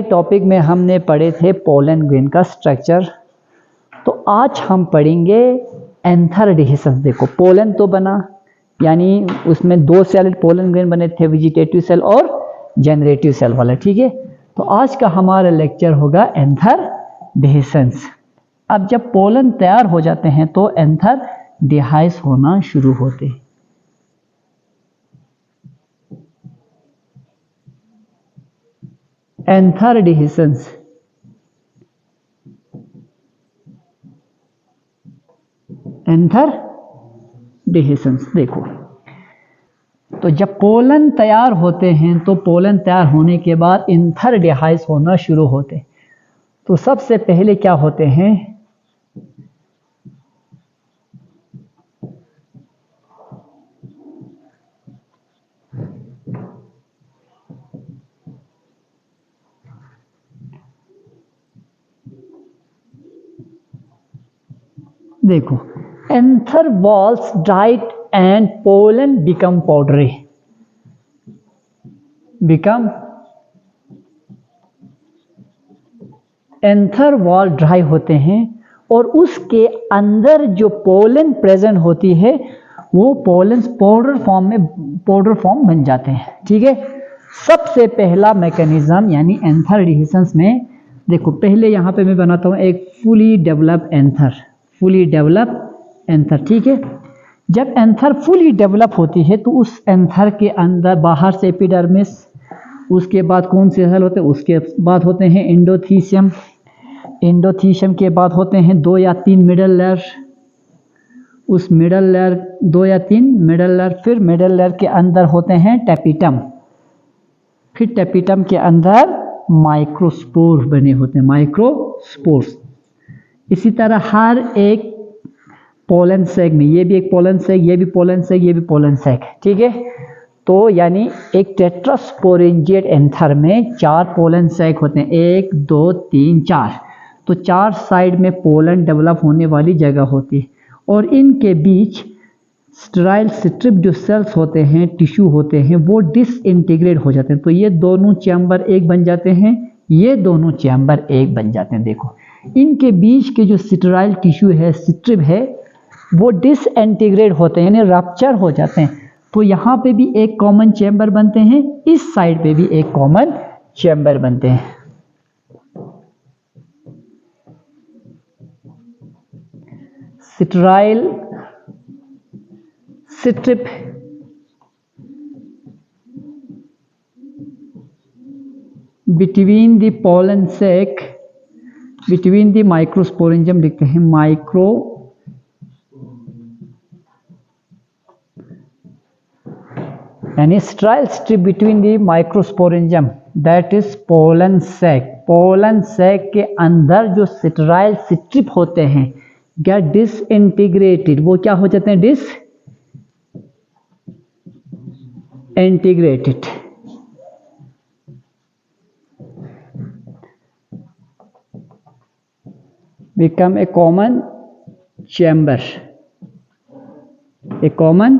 Topic में हमने पढ़े थे पोलन ग्रेन का स्ट्रक्चर। तो आज हम पढ़ेंगे एंथर डिhiscence। देखो पोलन तो बना, यानी उसमें दो सेल पोलन ग्रेन बने थे, वेजिटेटिव सेल और जनरेटिव सेल वाला। ठीक है, तो आज का हमारा लेक्चर होगा एंथर डिhiscence। अब जब पोलन तैयार हो जाते हैं तो एंथर डिहाइस होना शुरू होते हैं। एंथर डिhiscence देखो, तो जब पोलन तैयार होते हैं तो पोलन तैयार होने के बाद एंथर डिहाइस होना शुरू होते। तो सबसे पहले क्या होते हैं, देखो anther walls dried and pollen become powdery. Anther wall dry होते हैं और उसके अंदर जो पोलन प्रेजेंट होती है वो पोलन पाउडर फॉर्म बन जाते हैं। ठीक है, सबसे पहला मैकेनिज्म यानी एंथर डिhiscence में देखो, पहले यहाँ पे मैं बनाता हूँ एक फुली डेवलप एंथर। ठीक है, जब एंथर फुली डेवलप होती है तो उस एंथर के अंदर बाहर से एपिडर्मिस, उसके बाद कौन से सेल होते हैं, उसके बाद होते हैं एंडोथीशियम के बाद होते हैं 2 या 3 मिडल लेयर, उस मिडल लेयर 2 या 3 मिडल लेयर, फिर मिडल लेयर के अंदर होते हैं टेपिटम, फिर टेपिटम के अंदर माइक्रोस्पोर बने होते हैं, माइक्रोस्पोर्स। इसी तरह हर एक पोलन सैक में, ये भी एक पोलन सैक, ये भी पोलन सैक, ये भी पोलन सैक। ठीक है, तो यानी एक टेट्रास्पोरेंजिएट एंथर में 4 पोलन सैक होते हैं, 1 2 3 4। तो 4 साइड में पोलन डेवलप होने वाली जगह होती है और इनके बीच स्टेराइल स्ट्रिप जो सेल्स होते हैं, टिश्यू होते हैं, वो डिसइंटीग्रेट हो जाते हैं। तो ये दोनों चैम्बर एक बन जाते हैं, ये दोनों चैम्बर एक बन जाते हैं। देखो इनके बीच के जो स्टेराइल टिश्यू है, स्ट्रिप है, वो डिसइंटीग्रेट होते हैं, यानी रप्चर हो जाते हैं। तो यहाँ पे भी एक कॉमन चैम्बर बनते हैं, इस साइड पे भी एक कॉमन चैम्बर बनते हैं। Sterile strip between the pollen sac, between the microsporangium लिखते हैं, यानी sterile strip between the microsporangium that is pollen sac. Pollen sac के अंदर जो स्टेराइल स्ट्रिप होते हैं गेट डिसइंटीग्रेटेड, वो क्या हो जाते हैं, disintegrated. become a common chamber, a common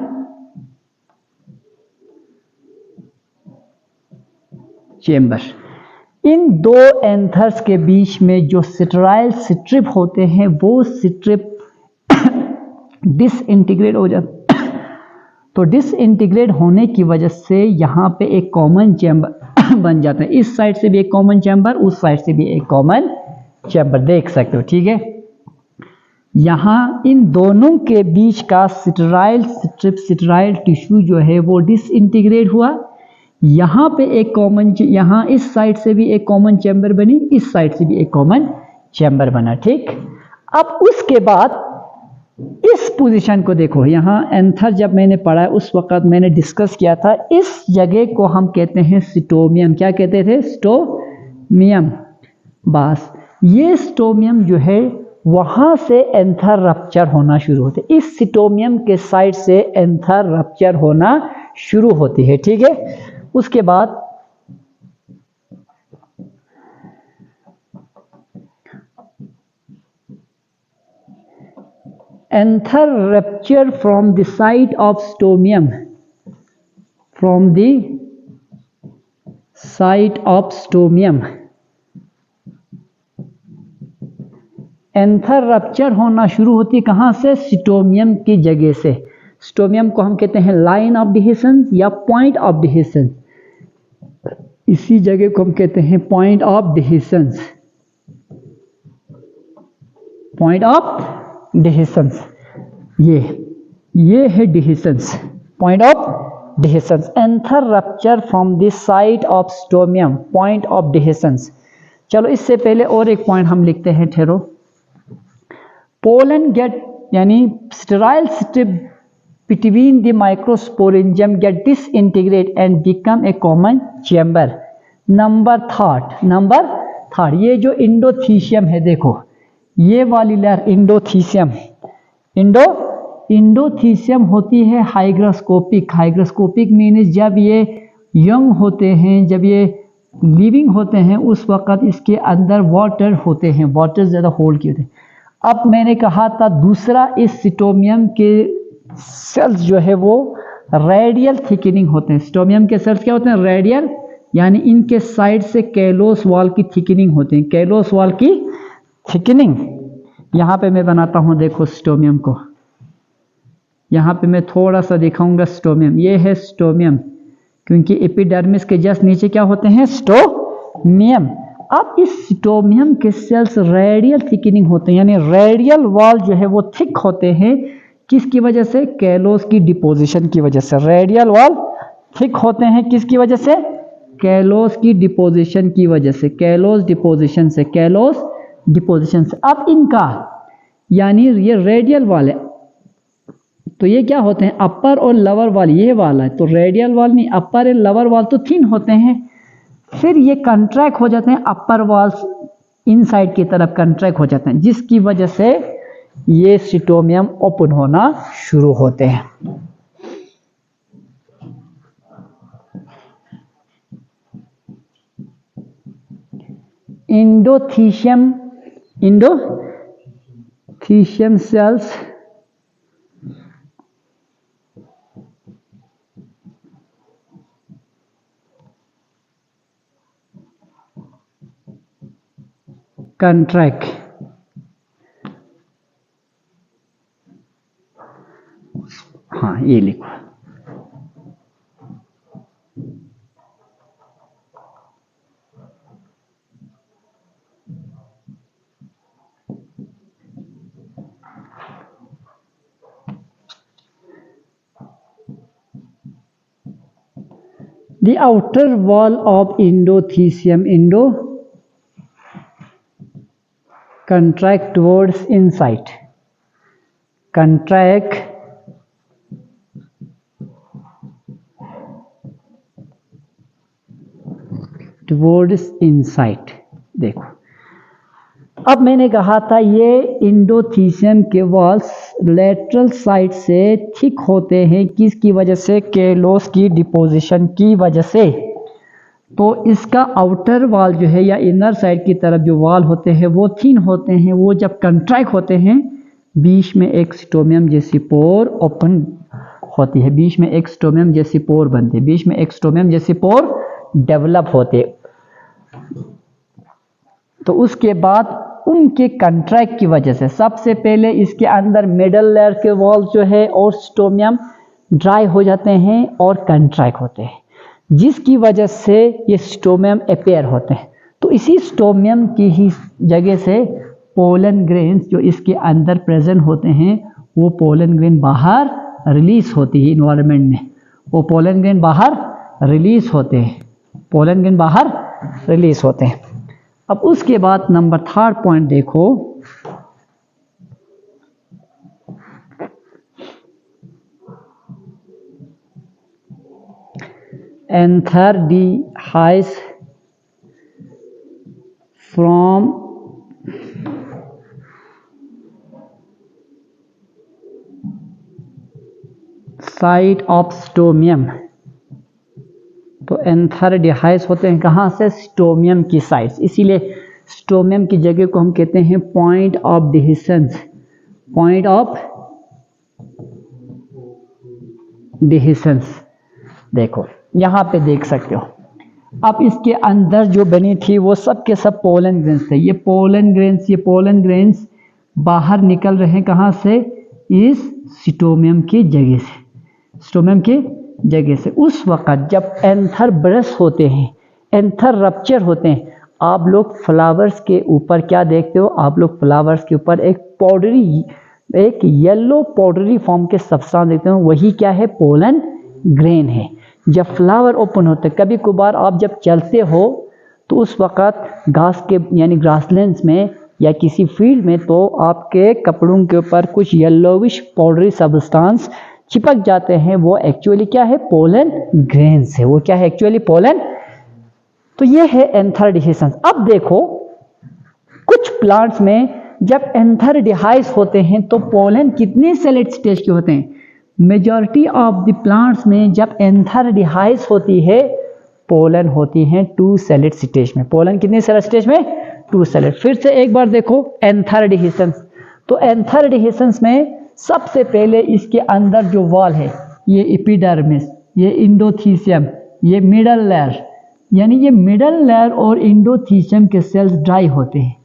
chamber। इन दो एंथर्स के बीच में जो स्टेराइल स्ट्रिप होते हैं वो स्ट्रिप डिसइंटीग्रेट हो जाते। तो डिसइंटीग्रेट होने की वजह से यहाँ पे एक कॉमन चैम्बर बन जाता है, इस साइड से भी एक कॉमन चैम्बर, उस साइड से भी एक कॉमन चैम्बर, देख सकते हो। ठीक है, यहाँ इन दोनों के बीच का स्टेराइल स्ट्रिप, स्टेराइल टिश्यू जो है वो डिसइंटीग्रेट हुआ। यहाँ पे एक कॉमन, यहाँ इस साइड से भी एक कॉमन चैम्बर बनी, इस साइड से भी एक कॉमन चैम्बर बना। ठीक, अब उसके बाद इस पोजीशन को देखो, यहाँ एंथर जब मैंने पढ़ा है उस वक्त मैंने डिस्कस किया था, इस जगह को हम कहते हैं स्टोमियम। क्या कहते थे, स्टोमियम। बस ये स्टोमियम जो है वहाँ से एंथर रप्चर होना शुरू होते, इस स्टोमियम के साइड से एंथर रप्चर होना शुरू होती है। ठीक है, उसके बाद anther rupture from the side of stomium, from the side of stomium anther rupture होना शुरू होती है कहाँ से? स्टोमियम की जगह से। स्टोमियम को हम कहते हैं लाइन ऑफ डिहेसेंस या पॉइंट ऑफ डिहेसेंस। इसी जगह को हम कहते हैं पॉइंट ऑफ डिहेसेंस, पॉइंट ऑफ डिहेसेंस। ये है डिहेसेंस, point of डिहेसेंस। Anther rupture from the site of stomium, point of डिहेसेंस। चलो इससे पहले और एक पॉइंट हम लिखते हैं, ठहरो। पोलन गेट यानी sterile strip between the microsporangium get disintegrate and become a common chamber. Number third, ये जो इंडोथीशियम है, देखो ये वाली लेयर इंडोथीशियम, इंडोथीशियम होती है हाइग्रोस्कोपिक। हाइग्रोस्कोपिक मीन्स जब ये यंग होते हैं, जब ये लिविंग होते हैं, उस वक्त इसके अंदर वाटर होते हैं, वाटर ज़्यादा होल्ड किए होते हैं। अब मैंने कहा था दूसरा, इस स्टोमियम के सेल्स जो है वो रेडियल थिकनिंग होते हैं। स्टोमियम के सेल्स क्या होते हैं? रेडियल, यानी इनके साइड से कैलोस वॉल की थिकनिंग होती है, कैलोस वॉल की थिकनिंग। यहाँ पे मैं बनाता हूँ, देखो स्टोमियम को, यहाँ पे मैं थोड़ा सा दिखाऊंगा स्टोमियम। ये है स्टोमियम, क्योंकि एपिडर्मिस के जस्ट नीचे क्या होते हैं? स्टोमियम। अब इस स्टोमियम के सेल्स रेडियल थिकनिंग होते हैं, यानी रेडियल वॉल जो है वो थिक होते हैं। किसकी वजह से? कैलोस की डिपोजिशन की वजह से। रेडियल वॉल थिक होते हैं किसकी वजह से? कैलोस की डिपोजिशन की वजह से, कैलोस डिपोजिशन से, कैलोस डिपोजिशन से। अब इनका यानी ये रेडियल वॉल है, तो ये क्या होते हैं? अपर और लोअर वॉल, ये वाला है तो रेडियल वॉल नहीं, अपर एंड लोअर वॉल तो थिन होते हैं। फिर ये कंट्रैक्ट हो जाते हैं, अपर वॉल्स इनसाइड की तरफ कंट्रैक्ट हो जाते हैं, जिसकी वजह से ये स्टोमियम ओपन होना शुरू होते हैं। इंडोथीशियम सेल्स कंट्रैक्ट, हाँ ये लिखो। The outer wall of endothelium contract towards inside, contract towards inside। देखो अब मैंने कहा था ये इंडोथीशियम के वॉल्स लेटरल साइड से थिक होते हैं, किसकी वजह से? कैलोस की डिपोजिशन की वजह से। तो इसका आउटर वॉल जो है या इनर साइड की तरफ जो वॉल होते हैं वो थिन होते हैं। वो जब कंट्रैक्ट होते हैं, बीच में एक स्टोमियम जैसी पोर ओपन होती है, बीच में एक स्टोमियम जैसी पोर बनती है, बीच में एक स्टोमियम जैसी पोर डेवलप होते। तो उसके बाद उनके कंट्रैक्ट की वजह से सबसे पहले इसके अंदर मिडल लेयर के वॉल जो है और स्टोमियम ड्राई हो जाते हैं और कंट्रैक्ट होते हैं, जिसकी वजह से ये स्टोमियम अपेयर होते हैं। तो इसी स्टोमियम की ही जगह से पोलन ग्रेन्स जो इसके अंदर प्रेजेंट होते हैं, वो पोलन ग्रेन बाहर रिलीज होती है इन्वायरमेंट में, वो पोलन ग्रेन बाहर रिलीज होते हैं, पोलन ग्रेन बाहर रिलीज होते हैं। अब उसके बाद नंबर थर्ड पॉइंट देखो, anther dehisce from site of stomium. तो एंथर डिहाइस होते हैं कहाँ से? स्टोमियम की साइड्स। इसीलिए स्टोमियम की जगह को हम कहते हैं पॉइंट ऑफ डिहेसेंस, पॉइंट ऑफ डिहेसेंस। देखो यहाँ पे देख सकते हो, अब इसके अंदर जो बनी थी वो सब के सब पोलन ग्रेन्स थे। ये पोलन ग्रेन्स बाहर निकल रहे हैं कहाँ से, इस स्टोमियम की जगह से, स्टोमियम की जगह से। उस वक़्त जब एंथर ब्रश होते हैं, एंथर रप्चर होते हैं, आप लोग फ्लावर्स के ऊपर क्या देखते हो, आप लोग फ्लावर्स के ऊपर एक पाउडरी, एक येलो पाउडरी फॉर्म के सब्सटेंस देखते हो, वही क्या है, पोलन ग्रेन है। जब फ्लावर ओपन होते हैं, कभी कभार आप जब चलते हो तो उस वक़्त घास के यानी ग्रासलैंड्स में या किसी फील्ड में, तो आपके कपड़ों के ऊपर कुछ येलोविश पाउडरी सब्सटेंस चिपक जाते हैं, वो एक्चुअली क्या है, पोलन ग्रेन्स है। वो क्या है, एक्चुअली पोलन। तो ये है एंथर डिhiscence। अब देखो कुछ प्लांट्स में जब एंथर डिहाइस होते हैं तो पोलन कितने सेलेट स्टेज के होते हैं। मेजॉरिटी ऑफ द प्लांट्स में जब एंथर डिहाइस होती है, पोलन होती है 2 सेलेट स्टेज में। पोलन कितने सेलेट स्टेज में, 2 सेलेट। फिर से एक बार देखो एंथर डिhiscence। तो एंथर डिhiscence में सबसे पहले इसके अंदर जो वॉल है, ये एपिडर्मिस, ये इंडोथीसियम, ये मिडल लेयर, यानी ये मिडल लेयर और इंडोथीसियम के सेल्स ड्राई होते हैं।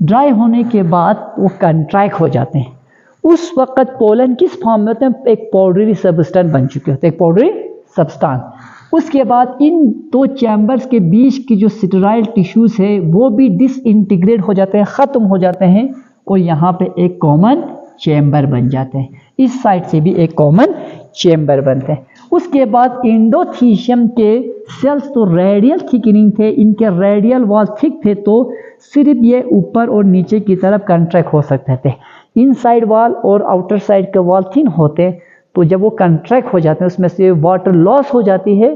ड्राई होने के बाद वो कंट्रैक्ट हो जाते हैं। उस वक्त पोलन किस फॉर्म में होते हैं, एक पाउडरी सब्सटेंस बन चुके होते हैं, एक पाउडरी सब्सटेंस। उसके बाद इन 2 चैम्बर्स के बीच की जो स्टेराइल टिश्यूज है वो भी डिसइंटीग्रेट हो जाते हैं, ख़त्म हो जाते हैं, और यहाँ पे एक कॉमन चैम्बर बन जाते हैं। इस साइड से भी एक कॉमन चैम्बर बनते हैं। उसके बाद इंडोथीसियम के सेल्स तो रेडियल थिकनिंग थे, इनके रेडियल वॉल थिक थे, तो सिर्फ ये ऊपर और नीचे की तरफ कंट्रैक्ट हो सकते थे। इनसाइड वॉल और आउटर साइड के वॉल थिन होते, तो जब वो कंट्रैक्ट हो जाते हैं उसमें से वाटर लॉस हो जाती है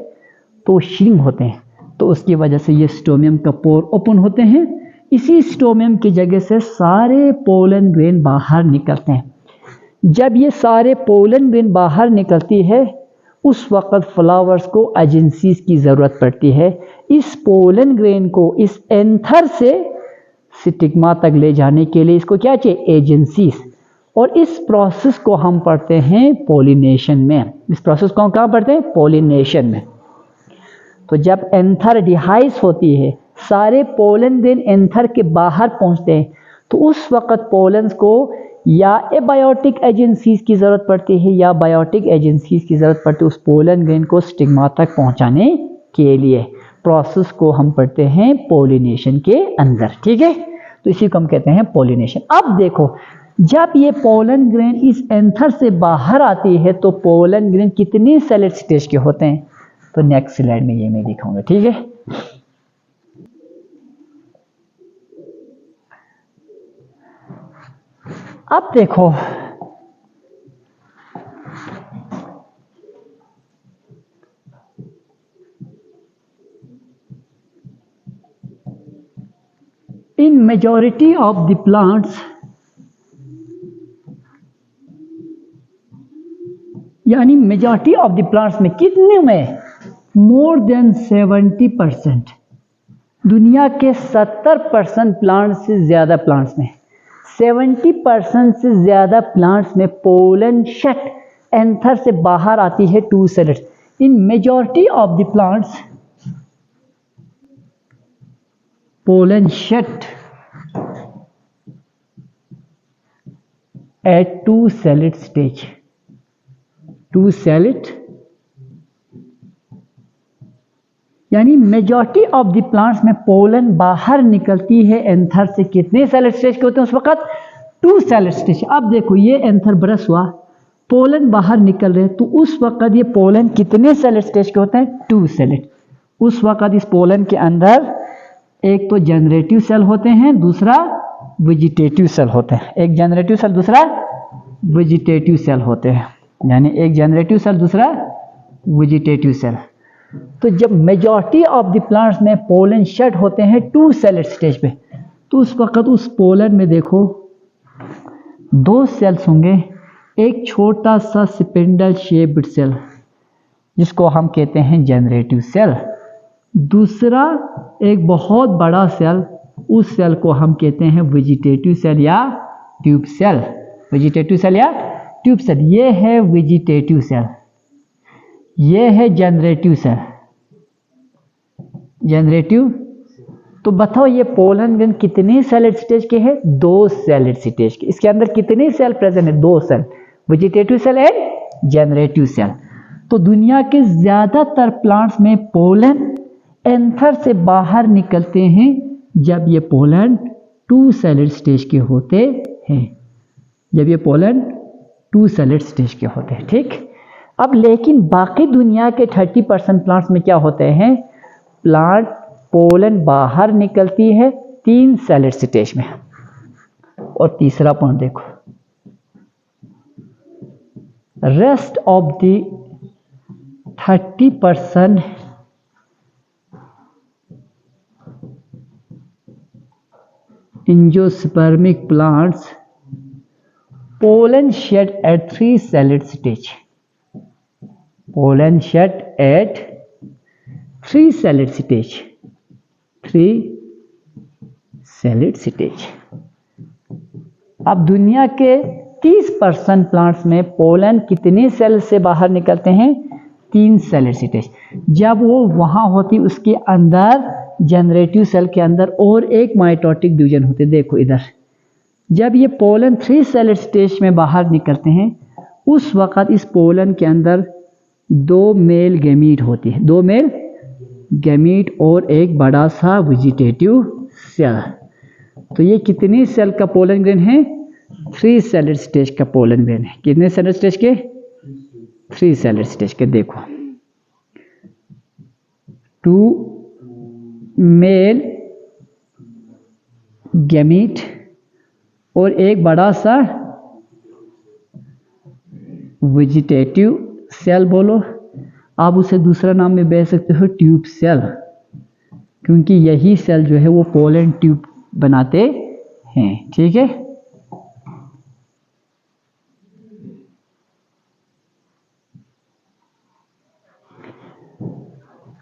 तो श्रिंक होते हैं, तो उसकी वजह से ये स्टोमियम का पोर ओपन होते हैं। इसी स्टोमियम की जगह से सारे पोलन ग्रेन बाहर निकलते हैं। जब ये सारे पोलन ग्रेन बाहर निकलती है उस वक़्त फ्लावर्स को एजेंसीज की ज़रूरत पड़ती है। इस पोलन ग्रेन को इस एंथर से स्टिग्मा तक ले जाने के लिए इसको क्या चाहिए, एजेंसीज। और इस प्रोसेस को हम पढ़ते हैं पोलिनेशन में। इस प्रोसेस को हम कहाँ पढ़ते हैं, पोलिनेशन में। तो जब एंथर डिहाइस होती है, सारे पोलन ग्रेन एंथर के बाहर पहुंचते हैं, तो उस वक़्त पोलन्स को या एबायोटिक एजेंसीज की ज़रूरत पड़ती है या बायोटिक एजेंसीज की ज़रूरत पड़ती है उस पोलन ग्रेन को स्टिग्मा तक पहुंचाने के लिए। प्रोसेस को हम पढ़ते हैं पोलिनेशन के अंदर, ठीक है। तो इसी को हम कहते हैं पोलिनेशन। अब देखो जब ये पोलन ग्रेन इस एंथर से बाहर आती है तो पोलन ग्रेन कितने सेलेट स्टेज के होते हैं, तो नेक्स्ट स्लाइड में ये मैं दिखाऊंगा, ठीक है। अब देखो इन मेजॉरिटी ऑफ द प्लांट्स, यानी मेजॉरिटी ऑफ द प्लांट्स में कितने में, मोर देन 70%, दुनिया के 70% प्लांट्स से ज़्यादा प्लांट्स में, 70% से ज़्यादा प्लांट्स में पोलन शट एंथर से बाहर आती है 2 celled. In majority of the plants pollen shed at 2 celled stage, 2 celled, यानी मेजॉरिटी ऑफ द प्लांट्स में पोलन बाहर निकलती है एंथर से कितने सेलेट स्टेज के होते हैं उस वक्त, 2 सेलेट स्टेज। अब देखो ये एंथर ब्रश हुआ, पोलन बाहर निकल रहे, तो उस वक्त ये पोलन कितने सेलेट स्टेज के होते हैं, 2 सेलेट। उस वक्त इस पोलन के अंदर एक तो जनरेटिव सेल होते हैं, दूसरा वेजिटेटिव सेल होते हैं। एक जनरेटिव सेल, दूसरा वेजिटेटिव सेल होते हैं, यानी एक जनरेटिव सेल दूसरा वेजिटेटिव सेल। तो जब मेजॉरिटी ऑफ द प्लांट्स में पोलन शट होते हैं 2 सेलेट स्टेज पे, तो उस वक्त उस पोलन में देखो 2 सेल्स होंगे, एक छोटा सा स्पिंडल शेप्ड सेल जिसको हम कहते हैं जनरेटिव सेल, दूसरा एक बहुत बड़ा सेल, उस सेल को हम कहते हैं वेजिटेटिव सेल या ट्यूब सेल। वेजिटेटिव सेल या ट्यूब सेल, ये है वेजिटेटिव सेल, ये है जनरेटिव सेल, जनरेटिव तो बताओ ये पोलन ग्रेन कितने सेलेड स्टेज के हैं? 2 सेलेड स्टेज के। इसके अंदर कितने सेल प्रेजेंट है? 2 cell, vegetative cell and generative cell. तो दुनिया के ज्यादातर प्लांट्स में पोलन एंथर से बाहर निकलते हैं जब ये पोलन 2 सेलेड स्टेज के होते हैं, जब ये पोलन 2 सेलेड स्टेज के होते हैं। ठीक, अब लेकिन बाकी दुनिया के 30% प्लांट्स में क्या होते हैं? प्लांट पोलन बाहर निकलती है 3 सेलेड स्टेज में। और तीसरा पॉइंट देखो, rest of the 30% angiospermic plants pollen shed at 3 celled stage. Pollen shed at 3 celled stage, 3 celled stage. अब दुनिया के 30% प्लांट्स में पोलन कितने सेल से बाहर निकलते हैं? 3 सेलेड स्टेज। जब वो वहां होती उसके अंदर जनरेटिव सेल के अंदर और एक माइटोटिक डिवीजन होते। देखो इधर, जब ये पोलन 3 सेलेड स्टेज में बाहर निकलते हैं उस वक़्त इस पोलन के अंदर 2 मेल गैमीट होती है, 2 मेल गैमीट और एक बड़ा सा वेजिटेटिव सेल। तो ये कितनी सेल का पोलन ग्रेन है? 3 सेलेड स्टेज का पोलन ग्रेन है। कितने सेलेड स्टेज के? 3 सेलेड स्टेज के। देखो 2 मेल गैमीट और एक बड़ा सा वेजिटेटिव सेल बोलो, आप उसे दूसरा नाम में दे सकते हो ट्यूब सेल, क्योंकि यही सेल जो है वो पोलन ट्यूब बनाते हैं। ठीक है,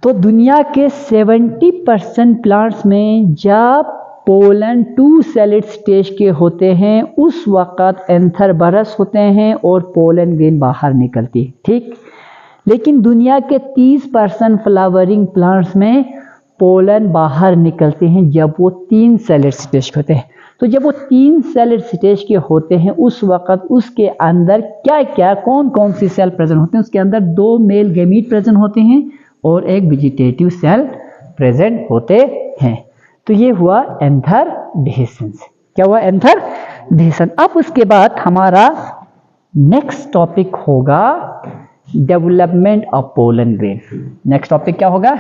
तो दुनिया के 70% प्लांट्स में जब पोलन 2 सेलेड स्टेज के होते हैं उस वक़्त एंथर बरस होते हैं और पोलन ग्रेन बाहर निकलती है। ठीक, लेकिन दुनिया के 30% फ्लावरिंग प्लांट्स में पोलन बाहर निकलते हैं जब वो 3 सेलेड स्टेज होते हैं। तो जब वो 3 सेलेड स्टेज के होते हैं उस वक़्त उसके अंदर क्या क्या कौन कौन सी सेल प्रेजेंट होते हैं? उसके अंदर 2 मेल गैमीट प्रेजेंट होते हैं और एक वेजिटेटिव सेल प्रेजेंट होते हैं। तो ये हुआ एंथर डिसेंस। क्या हुआ? एंथर डिसेंस। अब उसके बाद हमारा नेक्स्ट टॉपिक होगा development of pollen grain. Next topic क्या होगा?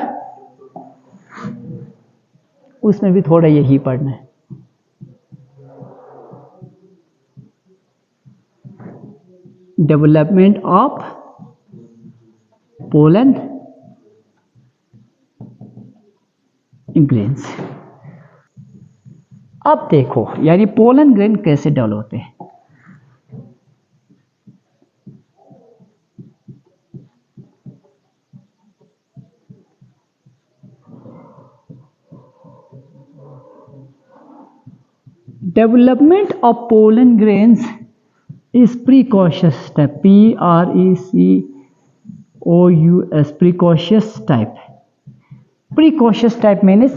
उसमें भी थोड़ा यही पढ़ना है। Development of pollen grains. अब देखो यानी पोलन ग्रेन कैसे डेवलप होते हैं। Development of pollen grains is precocious type, P-R-E-C-O-U-S, precocious type. Precocious type means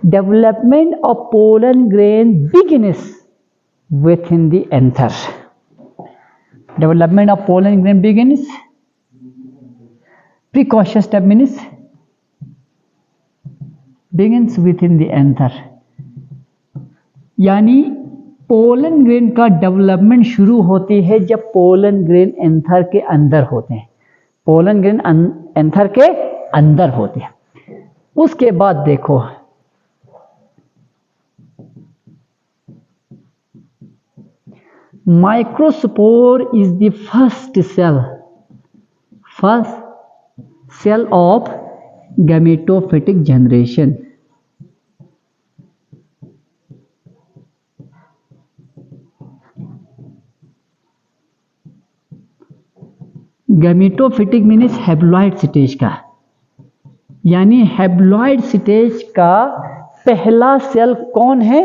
development of pollen grain begins within the anther. Development of pollen grain begins. Precocious type means begins within the anther. यानी pollen grain का development शुरू होती है जब pollen grain anther के अंदर होते हैं। पोलन ग्रेन एंथर के अंदर होते हैं। उसके बाद देखो microspore is the first cell of gametophytic generation. Gametophytic means haploid stage का, यानी हैप्लॉइड स्टेज का पहला सेल कौन है?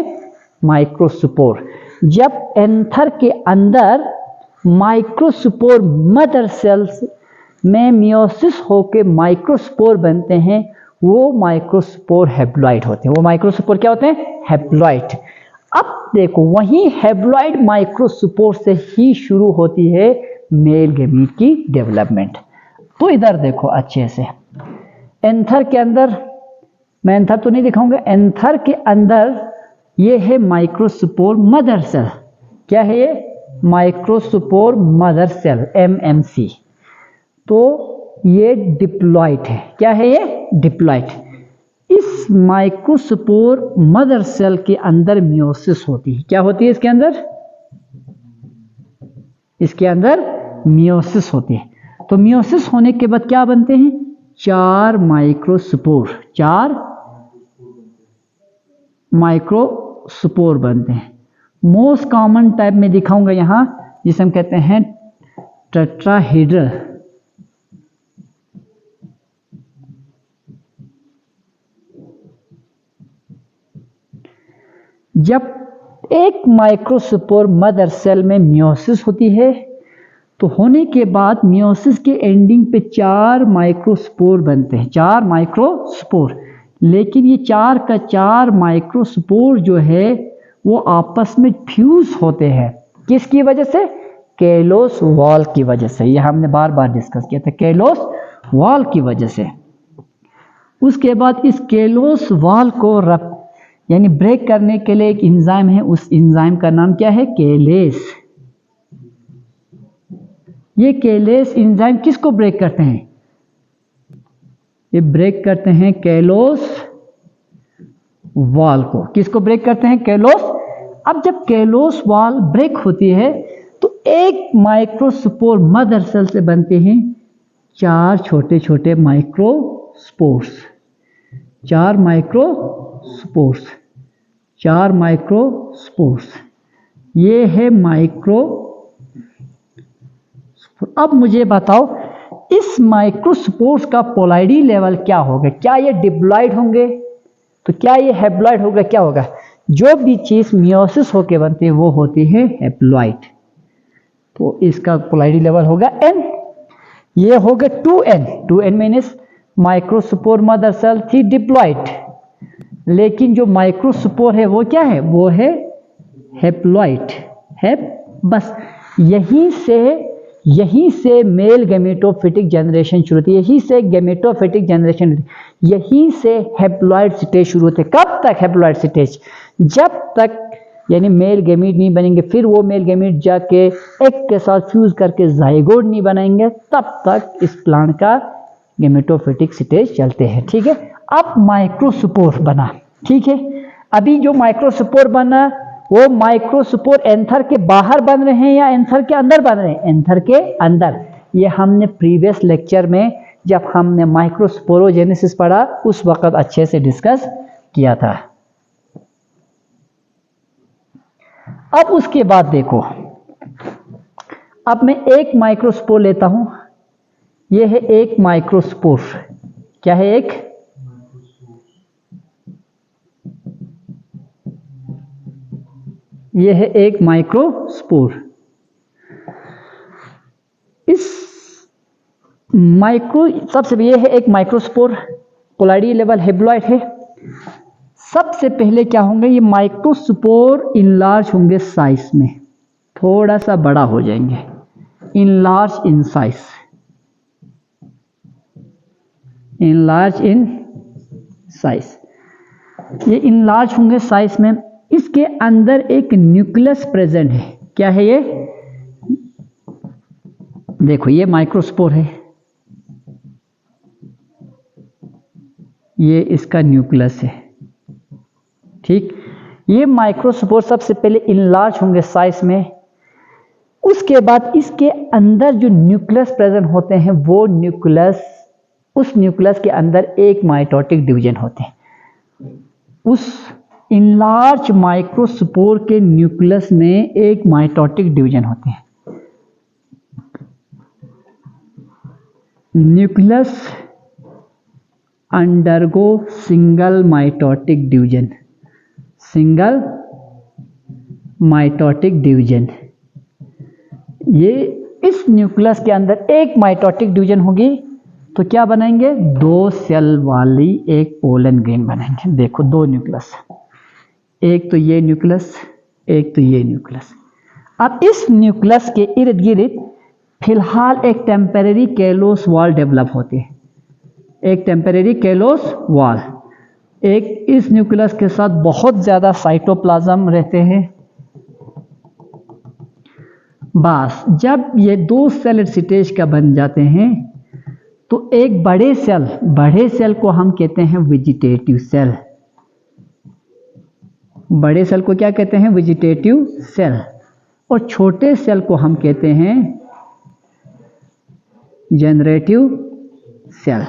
माइक्रोस्पोर। जब एंथर के अंदर माइक्रोस्पोर मदर सेल्स में मियोसिस होकर माइक्रोस्पोर बनते हैं वो माइक्रोस्पोर हैप्लॉइड होते हैं। वो माइक्रोस्पोर क्या होते हैं? हैप्लॉइड। अब देखो वही हैप्लॉइड माइक्रोस्पोर से ही शुरू होती है मेल गैमीट की डेवलपमेंट। तो इधर देखो अच्छे से, एंथर के अंदर, मैं एंथर तो नहीं दिखाऊंगा, एंथर के अंदर ये है माइक्रोस्पोर मदर सेल। क्या है ये? Microspore mother cell, MMC। तो ये डिप्लॉइड है। क्या है ये? डिप्लॉइड। इस माइक्रोस्पोर मदर सेल के अंदर मियोसिस होती है। क्या होती है इसके अंदर? इसके अंदर मियोसिस होती है। तो मियोसिस होने के बाद क्या बनते हैं? 4 माइक्रोस्पोर, 4 माइक्रोस्पोर बनते हैं। मोस्ट कॉमन टाइप में दिखाऊंगा यहां, जिसे हम कहते हैं टेट्राहेड्रल। जब एक माइक्रोस्पोर मदर सेल में मियोसिस होती है तो होने के बाद मियोसिस के एंडिंग पे 4 माइक्रोस्पोर बनते हैं, 4 माइक्रोस्पोर। लेकिन ये 4 का 4 माइक्रोस्पोर जो है वो आपस में फ्यूज होते हैं। किसकी वजह से? केलोस वॉल की वजह से। ये हमने बार बार डिस्कस किया था, केलोस वॉल की वजह से। उसके बाद इस केलोस वॉल को यानी ब्रेक करने के लिए एक एंजाइम है, उस एंजाइम का नाम क्या है? केलेस। ये केलेस एंजाइम किसको ब्रेक करते हैं? ये ब्रेक करते हैं केलोस वॉल को। किसको ब्रेक करते हैं? केलोस। अब जब केलोस वॉल ब्रेक होती है तो एक माइक्रोस्पोर मदर सेल से बनते हैं 4 छोटे छोटे माइक्रोस्पोर्स, 4 माइक्रोस्पोर्स, 4 माइक्रोस्पोर्स। ये है माइक्रो। अब मुझे बताओ इस माइक्रोस्पोर्स का पोलैरिटी लेवल क्या होगा? क्या ये डिप्लॉइड होंगे? तो क्या ये हैप्लॉइड होगा? क्या होगा? जो भी चीज मियोसिस होके बनती है वो होती है हैप्लॉइड। तो इसका पोलैरिटी लेवल होगा N। ये होगा 2N। 2N means microspore mother cell थी डिप्लॉइड, लेकिन जो माइक्रोस्पोर है वो क्या है? वो है हैप्लॉइड है। बस यहीं से मेल गैमेटोफिटिक जनरेशन शुरू होती है, यहीं से गैमेटोफिटिक जनरेशन, यहीं से हैप्लॉइड स्टेज शुरू होते। कब तक हैप्लॉइड स्टेज? जब तक यानी मेल गैमीट नहीं बनेंगे, फिर वो मेल गैमीट जाके एग के साथ फ्यूज करके जाइगोट नहीं बनाएंगे, तब तक इस प्लांट का गैमेटोफिटिक स्टेज चलते हैं। ठीक है। अब माइक्रोस्पोर बना। ठीक है। अभी जो माइक्रोस्पोर बना वो माइक्रोस्पोर एंथर के बाहर बन रहे हैं या एंथर के अंदर बन रहे हैं? एंथर के अंदर। ये हमने प्रीवियस लेक्चर में जब हमने माइक्रोस्पोरोजेनेसिस पढ़ा उस वक्त अच्छे से डिस्कस किया था। अब उसके बाद देखो, अब मैं एक माइक्रोस्पोर लेता हूं। यह है एक माइक्रोस्पोर। क्या है? एक यह है एक माइक्रोस्पोर। इस सबसे यह है एक माइक्रोस्पोर, पोलैरिटी लेवल हैप्लॉइड है। सबसे पहले क्या होंगे? ये माइक्रोस्पोर इनलार्ज होंगे साइज में, थोड़ा सा बड़ा हो जाएंगे, enlarge in size, enlarge in size. ये इनलार्ज होंगे साइज में। इसके अंदर एक न्यूक्लियस प्रेजेंट है। क्या है ये? देखो ये माइक्रोस्पोर है, ये इसका न्यूक्लियस है। ठीक। ये माइक्रोस्पोर सबसे पहले इनलार्ज होंगे साइज में। उसके बाद इसके अंदर जो न्यूक्लियस प्रेजेंट होते हैं वो न्यूक्लियस, उस न्यूक्लियस के अंदर एक माइटोटिक डिवीजन होते हैं। उस इनलार्ज माइक्रोस्पोर के न्यूक्लियस में एक माइटोटिक डिवीजन होते हैं। Nucleus undergo single mitotic division, single mitotic division. ये इस न्यूक्लियस के अंदर एक माइटोटिक डिवीजन होगी तो क्या बनाएंगे, 2 सेल वाली एक पोलन ग्रेन बनाएंगे। देखो 2 न्यूक्लियस, एक तो ये न्यूक्लियस, एक तो ये न्यूक्लियस। अब इस न्यूक्लियस के इर्द गिर्द फिलहाल एक टेम्परेरी कैलोस वॉल डेवलप होती है, एक टेम्परेरी कैलोस वॉल। एक इस न्यूक्लियस के साथ बहुत ज़्यादा साइटोप्लाज्म रहते हैं। बस जब ये 2 सेल स्टेज का बन जाते हैं तो एक बड़े सेल को हम कहते हैं वेजिटेटिव सेल। बड़े सेल को क्या कहते हैं, वेजिटेटिव सेल। और छोटे सेल को हम कहते हैं जनरेटिव सेल।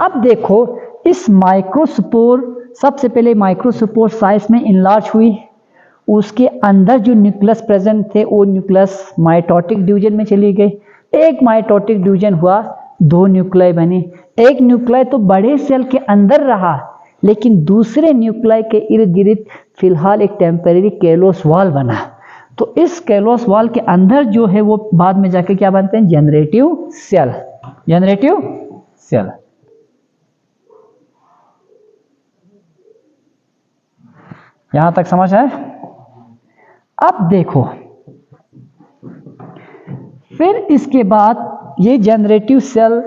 अब देखो इस माइक्रोस्पोर, सबसे पहले माइक्रोस्पोर साइज में इनलार्ज हुई, उसके अंदर जो न्यूक्लियस प्रेजेंट थे वो न्यूक्लियस माइटोटिक डिवीजन में चली गई। एक माइटोटिक डिवीजन हुआ, 2 न्यूक्लियाई बने। एक न्यूक्लियाई तो बड़े सेल के अंदर रहा, लेकिन दूसरे न्यूक्लियाई के इर्द गिर्द फिलहाल एक टेम्परेरी कैलोस वॉल बना। तो इस कैलोस वॉल के अंदर जो है वो बाद में जाके क्या बनते हैं, जनरेटिव सेल। Generative cell. यहां तक समझ आए? अब देखो फिर इसके बाद ये जनरेटिव सेल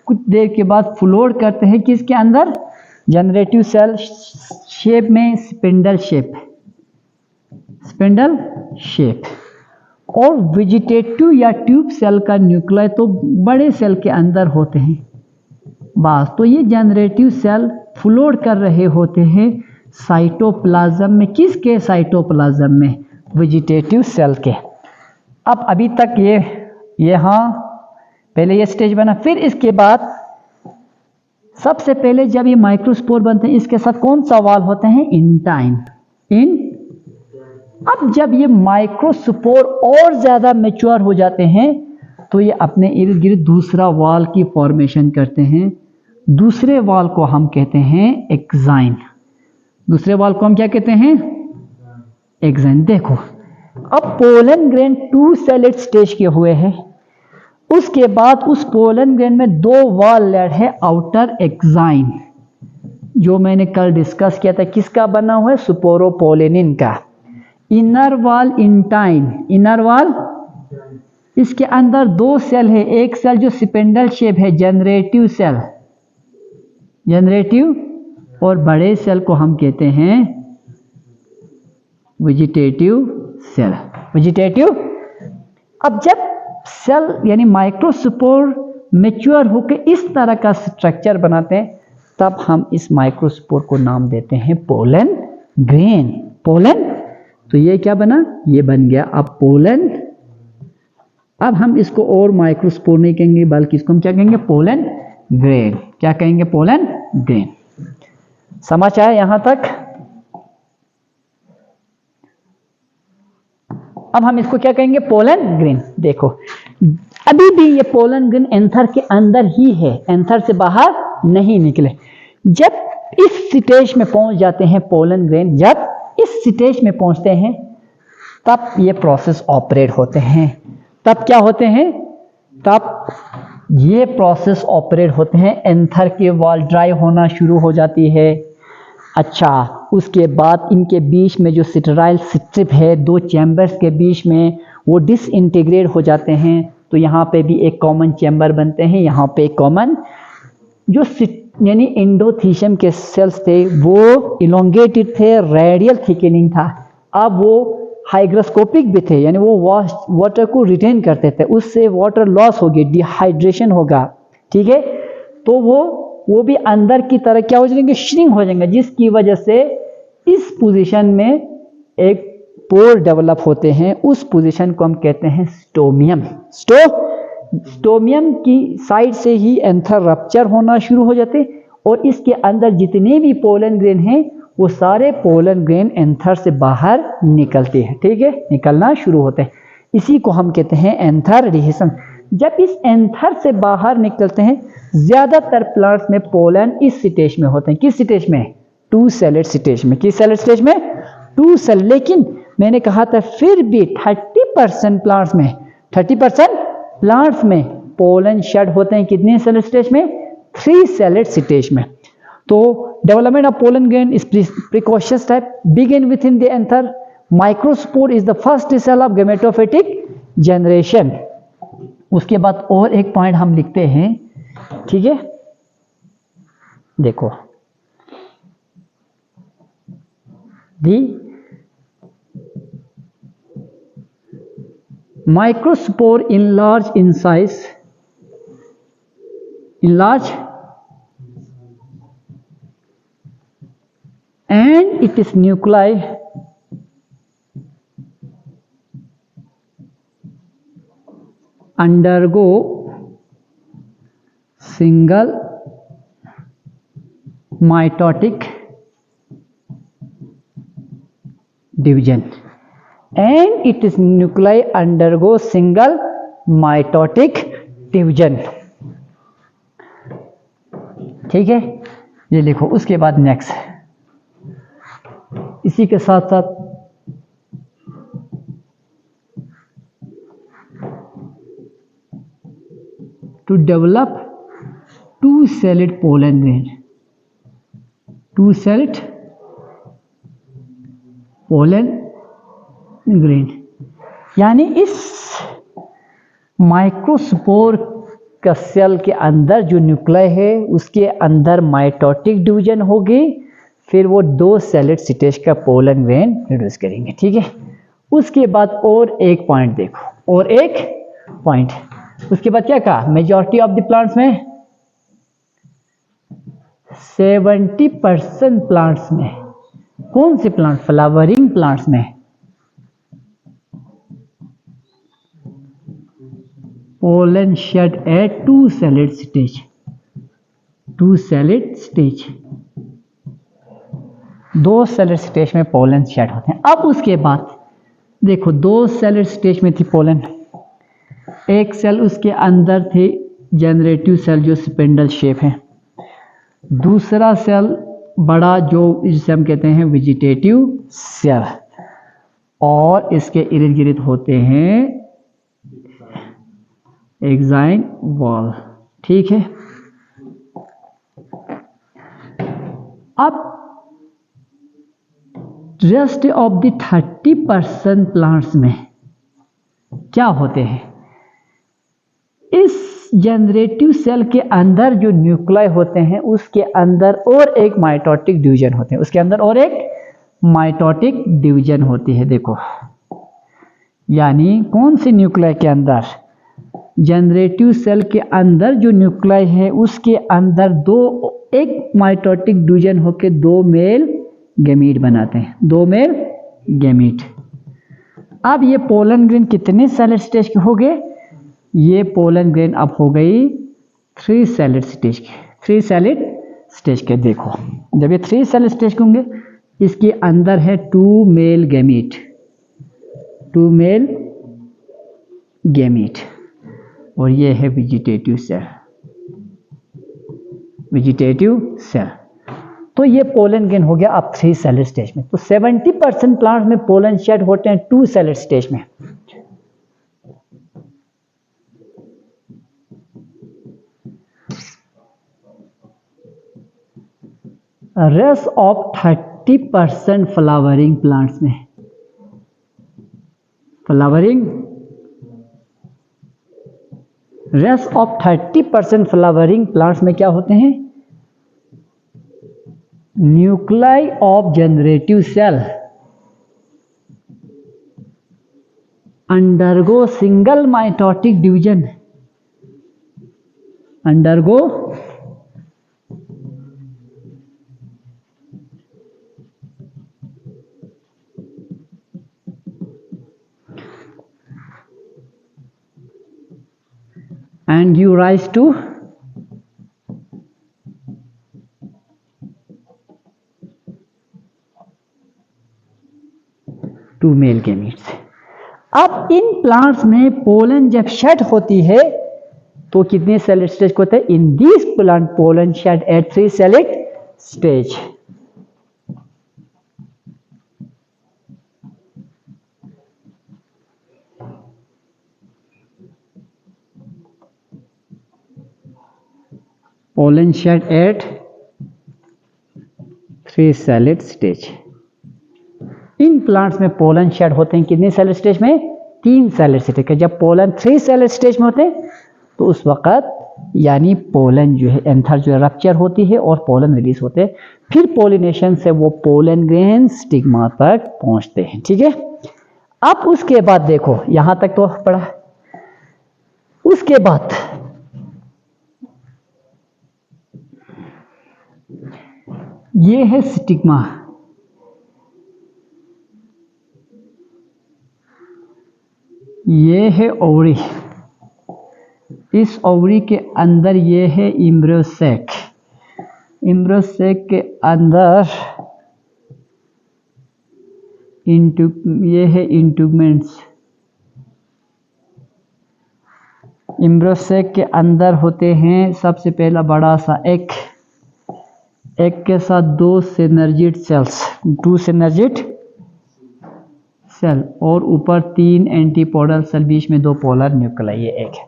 कुछ देर के बाद फ्लोट करते हैं किसके अंदर, जनरेटिव सेल शेप में स्पिंडल शेप, स्पिंडल शेप। और वेजिटेटिव या ट्यूब सेल का न्यूक्लियस तो बड़े सेल के अंदर होते हैं। बस तो ये जनरेटिव सेल फ्लोट कर रहे होते हैं साइटोप्लाज्म में। किसके साइटोप्लाज्म में, वेजिटेटिव सेल के। अब अभी तक ये यहाँ पहले ये स्टेज बना, फिर इसके बाद सबसे पहले जब ये माइक्रोस्पोर बनते हैं इसके साथ कौन सा वॉल होते हैं, इंटाइन। अब जब ये माइक्रोस्पोर और ज्यादा मैच्योर हो जाते हैं तो ये अपने इर्द गिर्द दूसरा वॉल की फॉर्मेशन करते हैं। दूसरे वॉल को हम कहते हैं एक्साइन। दूसरे वॉल को हम क्या कहते हैं, एक्साइन। देखो अब पोलन ग्रेन 2 सेलेड स्टेज के हुए हैं। उसके बाद उस पोलन ग्रेन में 2 वॉल लेयर है, आउटर एक्साइन, जो मैंने कल डिस्कस किया था, किसका बना हुआ है, सुपोरोपोलेनिन का। Inner wall intine, inner wall, इसके अंदर 2 सेल है। एक सेल जो स्पिंडल शेप है, जनरेटिव सेल, जनरेटिव। और बड़े सेल को हम कहते हैं वेजिटेटिव सेल, वेजिटेटिव। अब जब सेल यानी माइक्रोस्पोर मैच्योर होकर इस तरह का स्ट्रक्चर बनाते हैं तब हम इस माइक्रोस्पोर को नाम देते हैं पोलन ग्रेन। पोलन, तो ये क्या बना, ये बन गया अब पोलन। अब हम इसको और माइक्रोस्पोर नहीं कहेंगे बल्कि इसको हम क्या कहेंगे, पोलन ग्रेन। क्या कहेंगे, पोलन ग्रेन। समझ आया यहां तक? अब हम इसको क्या कहेंगे, पोलन ग्रेन। देखो अभी भी ये पोलन ग्रेन एंथर के अंदर ही है, एंथर से बाहर नहीं निकले। जब इस स्टेज में पहुंच जाते हैं पोलन ग्रेन, जब इस स्टेज में पहुंचते हैं तब ये प्रोसेस ऑपरेट होते हैं। तब क्या होते हैं, तब ये प्रोसेस ऑपरेट होते हैं। एंथर के वॉल ड्राई होना शुरू हो जाती है। अच्छा, उसके बाद इनके बीच में जो सिटराइल स्ट्रिप है 2 चैम्बर्स के बीच में, वो डिसइंटीग्रेट हो जाते हैं। तो यहाँ पे भी एक कॉमन चैम्बर बनते हैं। यहाँ पे एक कॉमन जो यानी एंडोथीशियम के सेल्स थे वो इलोंगेटेड थे, रेडियल थिकनिंग था। अब वो हाइग्रोस्कोपिक भी थे, यानी वो वाटर को रिटेन करते थे। उससे वाटर लॉस होगी, डिहाइड्रेशन होगा, ठीक है। तो वो भी अंदर की तरह क्या हो जाएंगे, श्रिंक हो जाएंगे, जिसकी वजह से इस पोजीशन में एक पोर डेवलप होते हैं। उस पोजीशन को हम कहते हैं स्टोमियम। स्टोमियम की साइड से ही एंथर रप्चर होना शुरू हो जाते और इसके अंदर जितने भी पोलन ग्रेन हैं वो सारे पोलन ग्रेन एंथर से बाहर निकलते हैं, ठीक है, निकलना शुरू होते हैं। इसी को हम कहते हैं एंथर रिहेशन। जब इस एंथर से बाहर निकलते हैं, ज्यादातर प्लांट्स में पोलन इस स्टेज में होते हैं। किस स्टेज में, 2 सेलेड स्टेज में। किस सेलेड स्टेज में, 2 सेल। लेकिन मैंने कहा था फिर भी 30% प्लांट्स में, 30% प्लांट्स में पोलन शेड होते हैं कितने सेल स्टेज में? 3 सेलेड स्टेज में। तो development of pollen grain is precocious type, begin with in the anther, microspore is the first cell of gametophytic generation. उसके बाद और एक पॉइंट हम लिखते हैं, ठीक है, देखो, दी microspore enlarge in size, enlarge, and its nuclei undergo single mitotic division, and its nuclei undergo single mitotic division। ठीक है, ये लिखो। उसके बाद नेक्स्ट, इसी के साथ साथ to develop 2-celled pollen grain, 2-celled pollen grain, यानी इस माइक्रोस्पोर का सेल के अंदर जो न्यूक्लियस है उसके अंदर माइटोटिक डिवीजन होगी, फिर वो 2 सेलेड स्टेज का पोलन ग्रेन प्रोड्यूस करेंगे। ठीक है, उसके बाद और एक पॉइंट देखो, और एक पॉइंट, उसके बाद क्या कहा, मेजॉरिटी ऑफ द प्लांट्स में 70% प्लांट्स में, कौन से प्लांट, फ्लावरिंग प्लांट्स में pollen shed at 2 celled stage, 2 celled stage, 2 celled stage में पोलन शेड होते हैं। अब उसके बाद देखो 2 सेलेड स्टेज में थी पोलन, एक सेल उसके अंदर थे जनरेटिव सेल जो स्पिंडल शेप है, दूसरा सेल बड़ा जो जिसे हम कहते हैं वेजिटेटिव सेल, और इसके इर्द गिर्द होते हैं एक्साइन वॉल। ठीक है, अब रेस्ट ऑफ द 30% प्लांट्स में क्या होते हैं, इस जनरेटिव सेल के अंदर जो न्यूक्लियस होते हैं उसके अंदर और एक माइटोटिक डिवीजन होते हैं, उसके अंदर और एक माइटोटिक डिवीजन होती है। देखो, यानी कौन से न्यूक्लियस के अंदर, जनरेटिव सेल के अंदर जो न्यूक्लियस है उसके अंदर एक माइटोटिक डिवीजन होकर 2 मेल गैमीट बनाते हैं, 2 मेल गैमीट। अब ये पोलन ग्रेन कितने सेलेड स्टेज के हो गए, ये पोलन ग्रेन अब हो गई 3 सेलेड स्टेज के, 3 सेलेड स्टेज के। देखो, जब ये 3 सेलेड स्टेज के होंगे, इसके अंदर है 2 मेल गैमीट, 2 मेल गैमीट, और ये है वेजिटेटिव सेल, वेजिटेटिव सेल। तो ये पोलन ग्रेन हो गया अब 3 सेलेड स्टेज में। तो 70% प्लांट्स में पोलन शेड होते हैं 2 सेलेड स्टेज में। रेस्ट ऑफ 30% फ्लावरिंग प्लांट्स में, flowering, rest of 30% flowering plants में क्या होते हैं, nucleus of generative cell undergo single mitotic division, undergo and give rise to male gametes. अब इन प्लांट्स में पोलन जब शेड होती है तो कितने सेलेड स्टेज होते हैं, in this plant pollen shed at 3 celled stage. Pollen shed at 3 celled stage. इन प्लांट्स में पोलन शेड होते हैं कितने सेलेड स्टेज में? 3 सेलेड स्टेज के। जब पोलन 3 सेलेड स्टेज में होते हैं तो उस वक़्त यानी पोलन जो है एंथर जो है रप्चर होती है और पोलन रिलीज होते हैं। फिर पोलिनेशन से वो पोलन ग्रेन स्टिग्मा तक पहुंचते हैं। ठीक है, अब उसके बाद देखो यहां तक तो पढ़ा। उसके बाद ये है स्टिग्मा, ये है ओवरी, इस ओवरी के अंदर ये है एम्ब्रियोसेक, एम्ब्रियोसेक के अंदर ये है इंट्यूमेंट्स, एम्ब्रियोसेक के अंदर होते हैं सबसे पहला बड़ा सा एक के साथ 2 सिनर्जिड सेल्स, 2 सिनर्जिड सेल और ऊपर 3 एंटीपोडल सेल, बीच में 2 पोलर न्यूक्लियाई, ये एक है।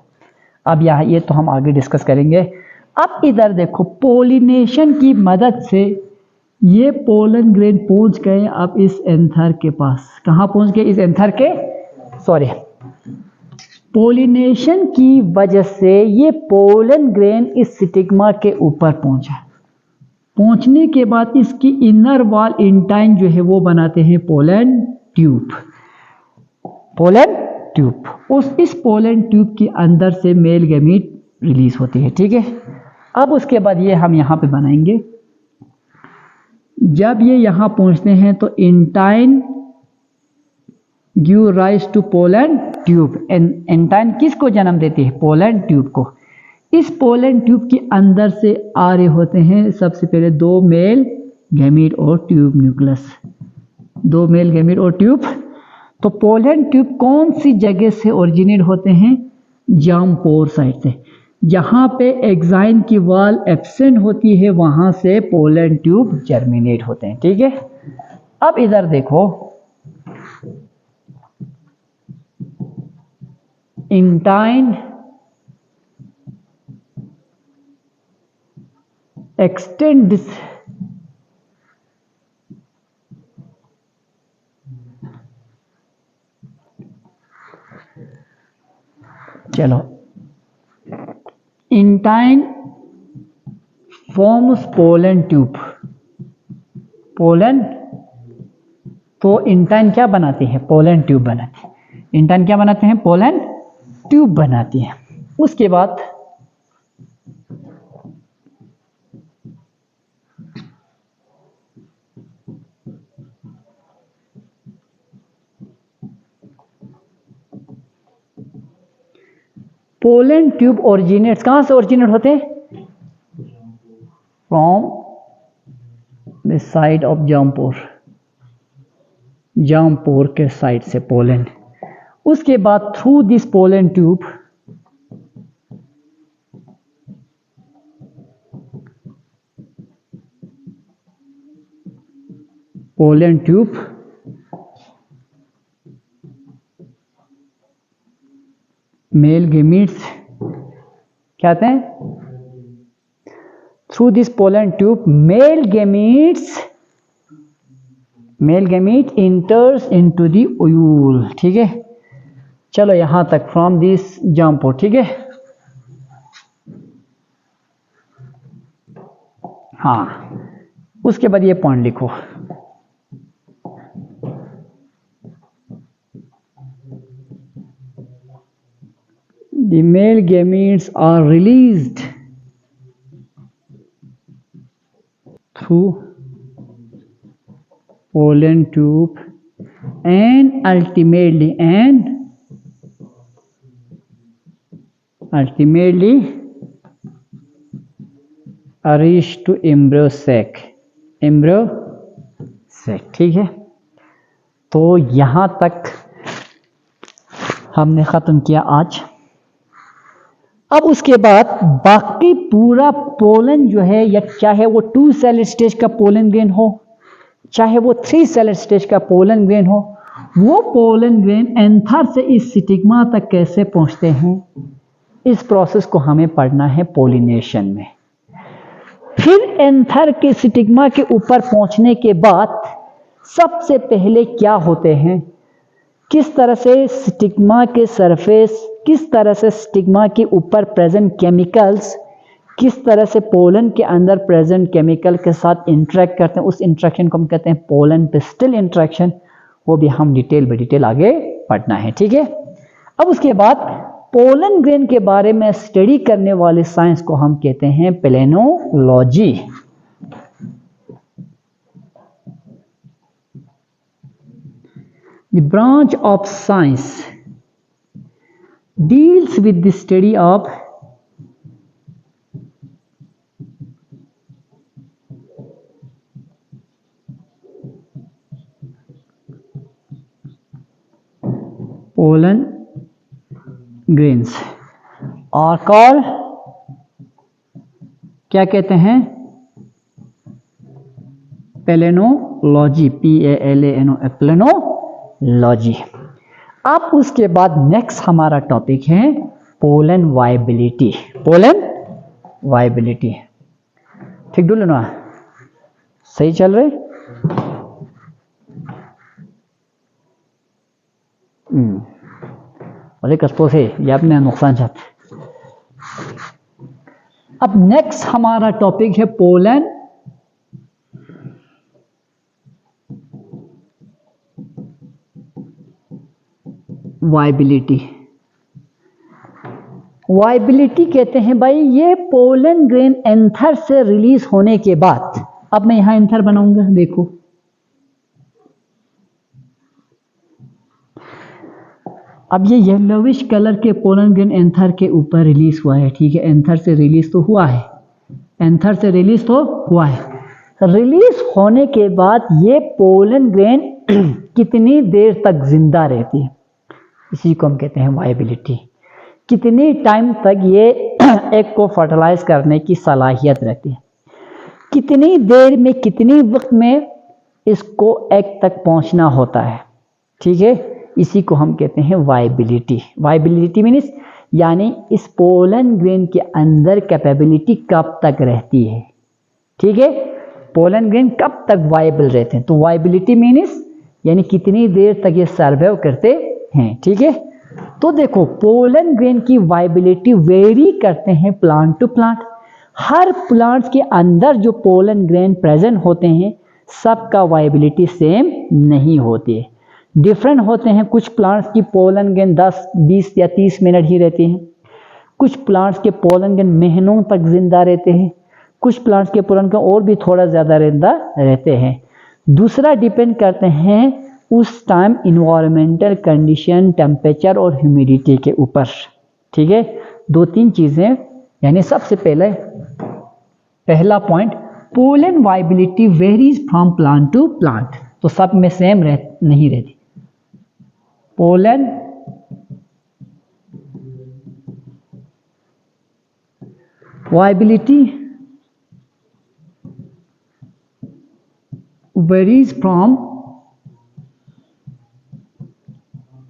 अब यहाँ ये तो हम आगे डिस्कस करेंगे। अब इधर देखो पोलिनेशन की मदद से ये पोलन ग्रेन पहुंच गए अब इस एंथर के पास। कहाँ पहुंच गए? इस एंथर के, सॉरी, पोलिनेशन की वजह से ये पोलन ग्रेन इस स्टिग्मा के ऊपर पहुंचा। पहुंचने के बाद इसकी इनर वॉल इंटाइन जो है वो बनाते हैं पोलन ट्यूब, पोलन ट्यूब। इस पोलन ट्यूब के अंदर से मेल गैमीट रिलीज होती है। ठीक है, अब उसके बाद ये हम यहाँ पे बनाएंगे। जब ये यहाँ पहुँचते हैं तो intine give rise to pollen tube. Intine किसको जन्म देती है? पोलन ट्यूब को। इस पोलन ट्यूब के अंदर से आ रहे होते हैं सबसे पहले 2 मेल गैमीट और ट्यूब न्यूक्लियस, 2 मेल गैमीट और ट्यूब। तो पोलन ट्यूब कौन सी जगह से ओरिजिनेट होते हैं? जार्म पोर साइड से। जहाँ पे एक्साइन की वॉल एब्सेंट होती है वहाँ से पोलन ट्यूब जर्मिनेट होते हैं। ठीक है, अब इधर देखो, इंटाइन एक्सटेंड दिस, चलो, intine forms pollen tube. Pollen तो इंटाइन क्या बनाती है? पोलन ट्यूब बनाती है। इंटाइन क्या बनाते हैं? पोलन ट्यूब बनाती है। उसके बाद पोलन ट्यूब ओरिजिनेट्स, कहाँ से ओरिजिनेट होते हैं? From the side of germ pore, germ pore के साइड से पोलन। उसके बाद through this pollen tube male gametes क्या आते हैं? Through this pollen tube male gamete enters into the ovule. ठीक है, चलो यहां तक फ्रॉम दिस जार्म पोर। ठीक है, हाँ, उसके बाद ये पॉइंट लिखो, the male gametes are released through pollen tube and ultimately reach to embryo sac। ठीक है, तो यहां तक हमने खत्म किया आज। अब उसके बाद बाकी पूरा पोलन जो है, या चाहे वो 2 सेल स्टेज का पोलन ग्रेन हो, चाहे वो 3 सेल स्टेज का पोलन ग्रेन हो, वो पोलन ग्रेन एंथर से इस स्टिग्मा तक कैसे पहुंचते हैं, इस प्रोसेस को हमें पढ़ना है पोलिनेशन में। फिर एंथर के स्टिग्मा के ऊपर पहुंचने के बाद सबसे पहले क्या होते हैं, किस तरह से स्टिग्मा के सरफेस, किस तरह से स्टिग्मा के ऊपर प्रेजेंट केमिकल्स किस तरह से पोलन के अंदर प्रेजेंट केमिकल के साथ इंटरेक्ट करते हैं, उस इंटरेक्शन को हम कहते हैं पोलन पिस्टल इंटरेक्शन। वो भी हम डिटेल आगे पढ़ना है, ठीक है। अब उसके बाद पोलन ग्रेन के बारे में स्टडी करने वाले साइंस को हम कहते हैं palynology. The branch of science deals with the study of pollen grains और कॉल क्या कहते हैं, पेलेनोलॉजी, PALANO, पेलेनोलॉजी। अब उसके बाद नेक्स्ट हमारा टॉपिक है पोलन वायबिलिटी। पोलन वायबिलिटी, ठीक डूल ना, सही चल रहे? अरे कस्तो से ये अपने नुकसान चाहते। अब नेक्स्ट हमारा टॉपिक है पोलन वायबिलिटी। वायबिलिटी कहते हैं भाई ये पोलन ग्रेन एंथर से रिलीज होने के बाद, अब मैं यहां एंथर बनाऊंगा, देखो अब ये येलोविश कलर के पोलन ग्रेन एंथर के ऊपर रिलीज हुआ है, ठीक है। एंथर से रिलीज तो हुआ है, एंथर से रिलीज तो हुआ है। रिलीज होने के बाद ये पोलन ग्रेन कितनी देर तक जिंदा रहती है, इसी को हम कहते हैं वायबिलिटी। कितनी टाइम तक ये एग को फर्टिलाइज करने की सलाहियत रहती है, कितनी देर में, कितनी वक्त में इसको एग तक पहुंचना होता है, ठीक है। इसी को हम कहते हैं वायबिलिटी। वायबिलिटी मीन्स यानी इस पोलन ग्रेन के अंदर कैपेबिलिटी कब तक रहती है, ठीक है। पोलन ग्रेन कब तक वायबल रहते हैं, तो वायबिलिटी मीन्स यानी कितनी देर तक ये सर्वाइव करते हैं, ठीक है। तो देखो पोलन ग्रेन की वायबिलिटी वेरी करते हैं प्लांट टू प्लांट। हर प्लांट के अंदर जो पोलन ग्रेन प्रेजेंट होते हैं सबका वायबिलिटी सेम नहीं होती है, डिफरेंट होते हैं। कुछ प्लांट्स की पोलन ग्रेन 10, 20 या 30 मिनट ही रहती हैं, कुछ प्लांट्स के पोलन ग्रेन महीनों तक जिंदा रहते हैं, कुछ प्लांट्स के पोलन ग्रेन और भी थोड़ा ज़्यादा जिंदा रहते हैं। दूसरा डिपेंड करते हैं उस टाइम इन्वायरमेंटल कंडीशन, टेम्परेचर और ह्यूमिडिटी के ऊपर, ठीक है। 2-3 चीज़ें, यानी सबसे पहले पहला point, pollen viability varies from plant to plant, तो सब में सेम नहीं रहती। Pollen viability varies from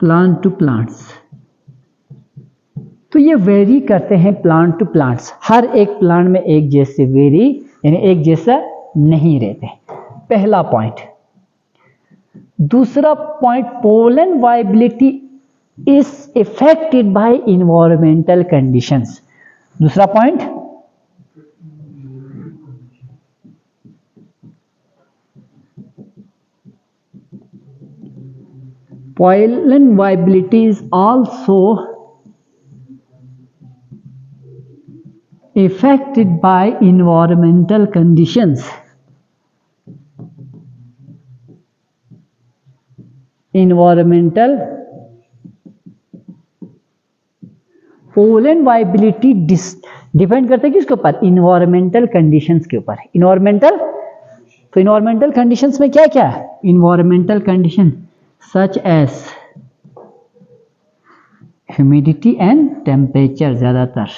plant to plants, तो ये वेरी करते हैं प्लांट टू प्लांट्स। हर एक प्लांट में एक जैसे वेरी यानी एक जैसा नहीं रहते, पहला पॉइंट। दूसरा point, pollen viability is affected by environmental conditions. दूसरा point, pollen viability is also affected by environmental conditions. Environmental pollen viability depend करते हैं किसके ऊपर, इन्वायरमेंटल कंडीशंस के ऊपर। इन्वायरमेंटल, तो इन्वायरमेंटल कंडीशंस में क्या क्या है, environmental condition such as humidity and temperature, ज़्यादातर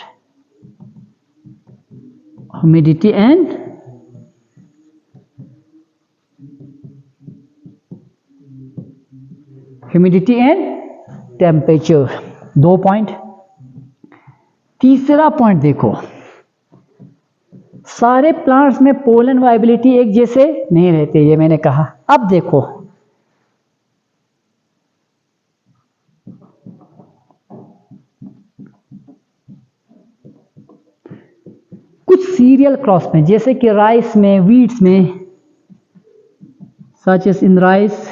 humidity and temperature, 2 पॉइंट। तीसरा पॉइंट देखो, सारे प्लांट्स में पोलन वाइबिलिटी एक जैसे नहीं रहते, ये मैंने कहा। अब देखो कुछ सीरियल क्रॉप्स में, जैसे कि राइस में, वीट्स में, such as in rice,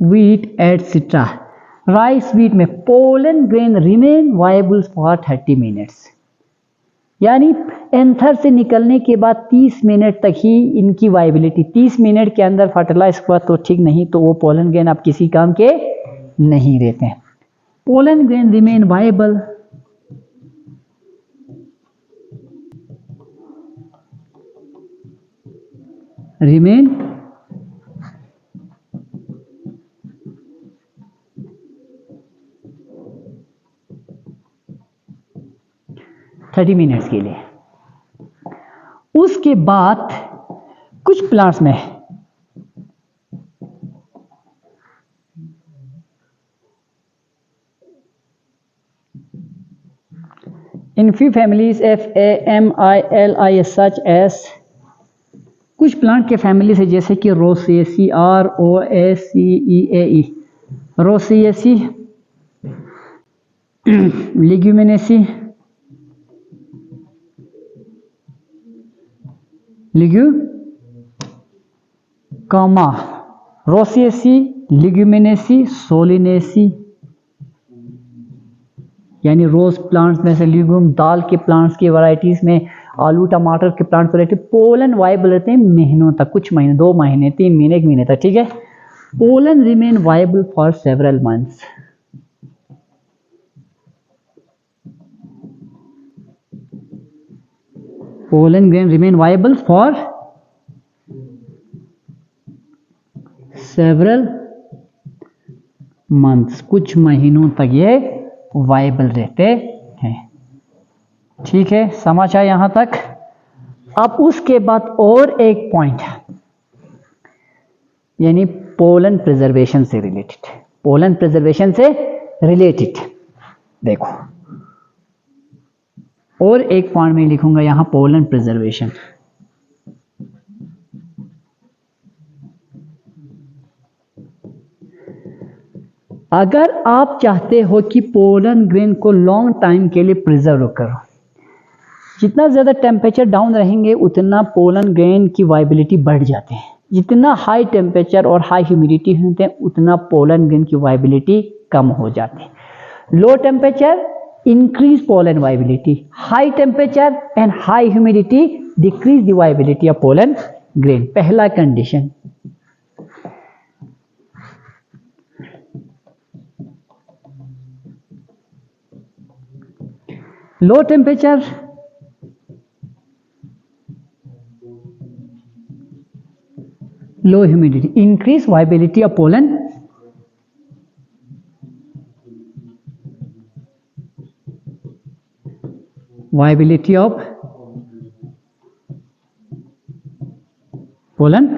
wheat etc. Rice wheat में pollen grain remain viable for 30 minutes, यानी एंथर से निकलने के बाद 30 मिनट तक ही इनकी वायबिलिटी, 30 मिनट के अंदर फर्टिलाइज हुआ तो ठीक, नहीं तो वो पोलन ग्रेन आप किसी काम के नहीं रहते हैं। Pollen grain remain viable remain 30 minutes के लिए। उसके बाद कुछ प्लांट्स में in few families FAMILI such as, कुछ प्लांट के फैमिली से जैसे कि रोसिएसी ROACEAE, रोसिएसी, लिग्यूमिनेसी, लिग्यूकामा, रोसिएसी, लिग्यूमिनेसी, सोलिनेसी, यानी रोज प्लांट्स में से लिग्यूम, दाल के प्लांट्स की वैरायटीज में, आलू टमाटर के प्लांट वैरायटी पोलन वायबल रहते हैं महीनों तक, कुछ महीने, 2 महीने, 3 महीने, 1 महीने तक, ठीक है। Pollen remain viable for several months. Pollen grain remain viable for several months, कुछ महीनों तक ये वायबल रहते हैं, ठीक है। समझ आया यहां तक। अब उसके बाद और एक पॉइंट है, यानी पोलन प्रिजर्वेशन से रिलेटेड, पोलन प्रिजर्वेशन से रिलेटेड देखो, और एक पॉइंट में लिखूंगा यहां पोलन प्रिजर्वेशन। अगर आप चाहते हो कि पोलन ग्रेन को लॉन्ग टाइम के लिए प्रिजर्व करो, जितना ज़्यादा टेम्परेचर डाउन रहेंगे उतना पोलन ग्रेन की वायबिलिटी बढ़ जाते हैं, जितना हाई टेम्परेचर और हाई ह्यूमिडिटी होते हैं उतना पोलन ग्रेन की वायबिलिटी कम हो जाती है। Low temperature increase pollen viability, high temperature and high humidity decrease the viability of pollen grain, पहला condition. Low temperature, low humidity increase viability of pollen, viability of pollen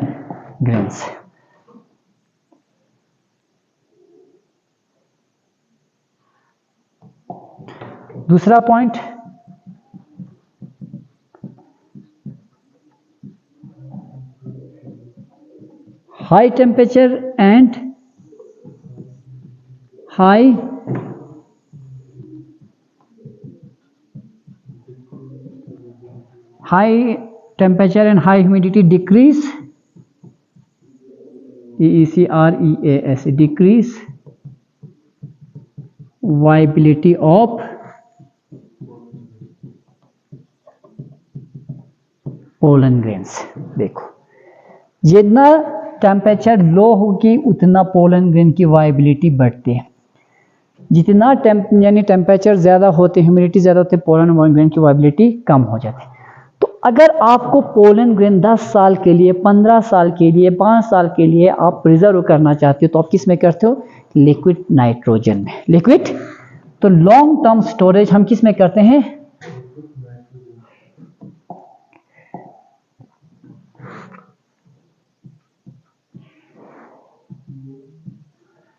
grains। दूसरा point, high temperature and high temperature and high humidity decrease DECREAS, decrease viability of pollen grains। देखो, जितना temperature low होगी उतना pollen grain की viability बढ़ती है, जितना यानी टेम्परेचर ज़्यादा होते, ह्यूमिडिटी ज़्यादा होते, पोलन ग्रेन की वायबिलिटी कम हो जाती है। तो अगर आपको पोलन ग्रेन 10 साल के लिए, 15 साल के लिए, 5 साल के लिए आप प्रिजर्व करना चाहते हो तो आप किस में करते हो? लिक्विड नाइट्रोजन में। लिक्विड, तो लॉन्ग टर्म स्टोरेज हम किस में करते हैं?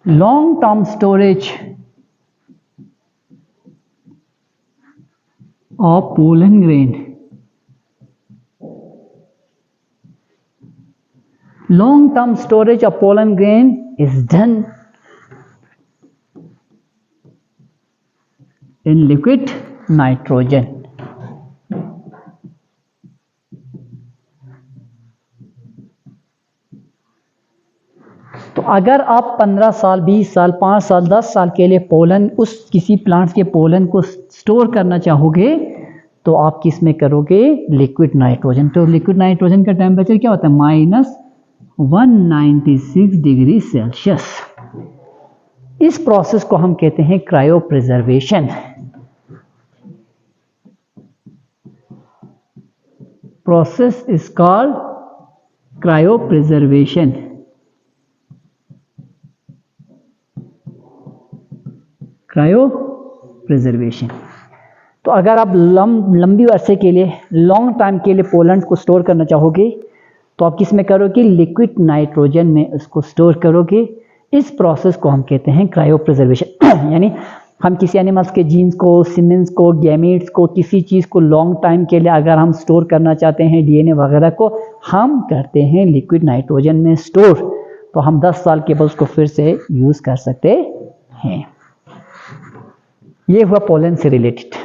long term storage of pollen grain long term storage of pollen grain is done in liquid nitrogen. तो अगर आप 15 साल 20 साल 5 साल 10 साल के लिए पोलन उस किसी प्लांट के पोलन को स्टोर करना चाहोगे तो आप किस में करोगे? Liquid nitrogen. तो लिक्विड नाइट्रोजन का टेम्परेचर क्या होता है? -196 डिग्री सेल्सियस। इस प्रोसेस को हम कहते हैं cryo preservation. Process is called cryo preservation. Cryo preservation. तो अगर आप लंबी अरसे के लिए लॉन्ग टाइम के लिए पोलैंड को स्टोर करना चाहोगे तो आप किस में करोगे? लिक्विड नाइट्रोजन में उसको स्टोर करोगे। इस प्रोसेस को हम कहते हैं क्रायो प्रिजर्वेशन। यानी हम किसी एनिमल्स के जीन्स को, सीमेंस को, गैमीट्स को, किसी चीज़ को लॉन्ग टाइम के लिए अगर हम स्टोर करना चाहते हैं, डीएनए वगैरह को, हम करते हैं लिक्विड नाइट्रोजन में स्टोर। तो हम 10 साल के बाद उसको फिर से यूज़ कर सकते हैं। ये हुआ पोलन से रिलेटेड।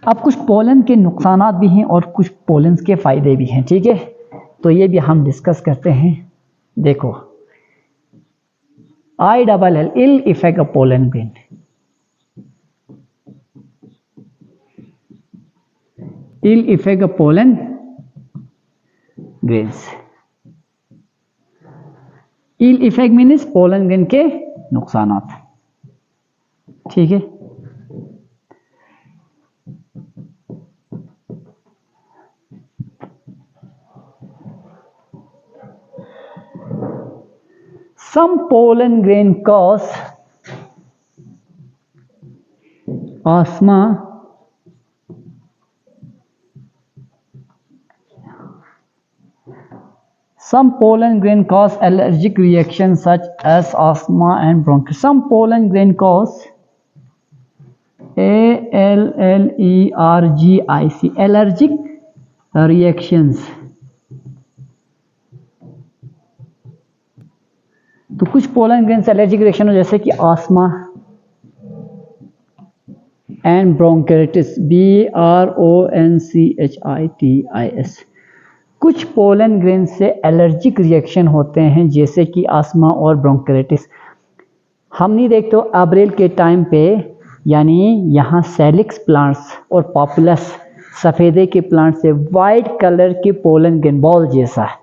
अब कुछ पोलन के नुकसानात भी हैं और कुछ पोलन के फ़ायदे भी हैं, ठीक है? तो ये भी हम डिस्कस करते हैं। देखो, ILL ill effect of pollen grain. Ill effect of pollen grains. Ill effect means pollen grain के नुकसानात, ठीक है? Some pollen grain cause asthma, some pollen grain cause allergic reactions such as asthma and bronchitis. Some pollen grain cause allergic allergic reactions। तो कुछ pollen grain से allergic reaction हो जैसे कि आस्मा एंड ब्रोंकाइटिस, BRONCHITIS। कुछ पोलन ग्रेन से allergic reaction होते हैं जैसे कि आस्मा और ब्रोंकाइटिस। हम नहीं देखते अप्रैल के टाइम पे, यानी यहाँ सेलिक्स प्लांट्स और पॉपुलस सफ़ेदे के प्लांट से वाइट कलर के पोलन ग्रेन बॉल जैसा है,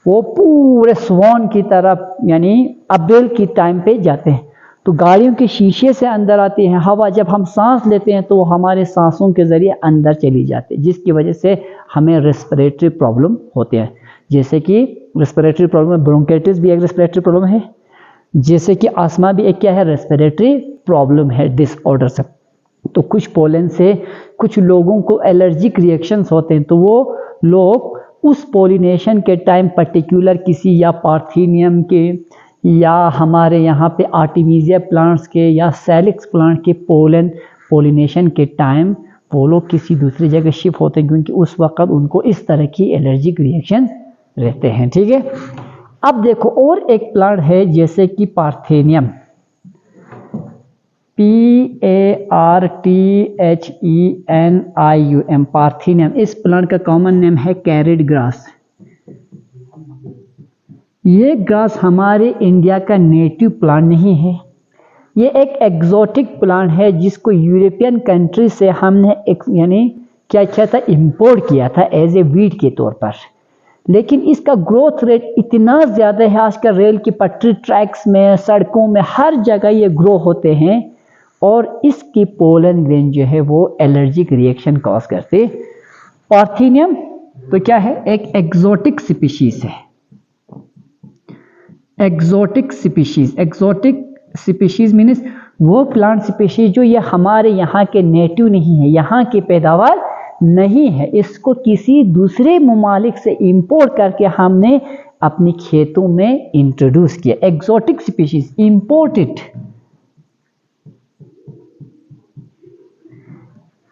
वो पूरे स्वॉन की तरफ यानी अप्रैल की टाइम पे जाते हैं। तो गाड़ियों के शीशे से अंदर आती है हवा, जब हम सांस लेते हैं तो वो हमारे सांसों के ज़रिए अंदर चली जाती है, जिसकी वजह से हमें रेस्पिरेटरी प्रॉब्लम होते हैं। जैसे कि रेस्पिरेटरी प्रॉब्लम, ब्रोंकाइटिस भी एक रेस्पिरेटरी प्रॉब्लम है, जैसे कि आस्मा भी एक क्या है? रेस्पिरेटरी प्रॉब्लम है, डिसऑर्डर से। तो कुछ पोलन से कुछ लोगों को एलर्जिक रिएक्शंस होते हैं, तो वो लोग उस पोलिनेशन के टाइम पर्टिकुलर किसी या पार्थेनियम के या हमारे यहाँ पे आर्टिमीजिया प्लांट्स के या सेलिक्स प्लांट के पोलिनेशन के टाइम वो लोग किसी दूसरी जगह शिफ्ट होते हैं, क्योंकि उस वक्त उनको इस तरह की एलर्जिक रिएक्शन रहते हैं, ठीक है? अब देखो और एक प्लांट है जैसे कि पार्थेनियम, PARTHENIUM, पार्थेनियम। इस प्लांट का कॉमन नेम है कैरिड ग्रास। ये ग्रास हमारे इंडिया का नेटिव प्लांट नहीं है, ये एक एग्जोटिक प्लांट है जिसको यूरोपियन कंट्री से हमने यानी क्या किया था? इंपोर्ट किया था एज ए वीड के तौर पर। लेकिन इसका ग्रोथ रेट इतना ज़्यादा है, आजकल रेल की पटरी, ट्रैक्स में, सड़कों में, हर जगह ये ग्रो होते हैं और इसकी पोलन ग्रेन जो है वो एलर्जिक रिएक्शन कॉज करते। पार्थेनियम तो क्या है? एक एक्सोटिक स्पीशीज है। एक्सोटिक स्पीशीज मीन्स वो प्लांट स्पीशीज जो ये हमारे यहाँ के नेटिव नहीं है, यहाँ की पैदावार नहीं है, इसको किसी दूसरे ममालिक से इंपोर्ट करके हमने अपने खेतों में इंट्रोड्यूस किया। Exotic species imported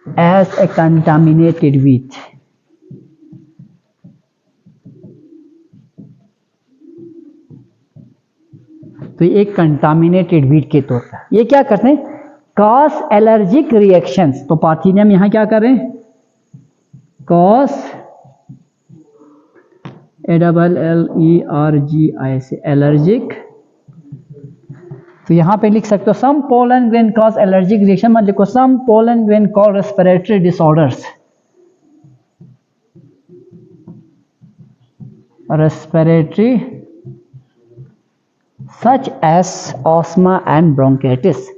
as a contaminated with तो ये एक कंटामिनेटेड वीड के तौर पर ये क्या करते हैं, कॉज एलर्जिक रिएक्शंस। तो पार्थिनियम यहाँ क्या कर रहे हैं, कॉज ALLERGI से एलर्जिक। तो यहाँ पे लिख सकते हो some pollen grain cause allergic reaction, मतलब लिखो some pollen grain cause respiratory disorders, respiratory such as asthma and bronchitis.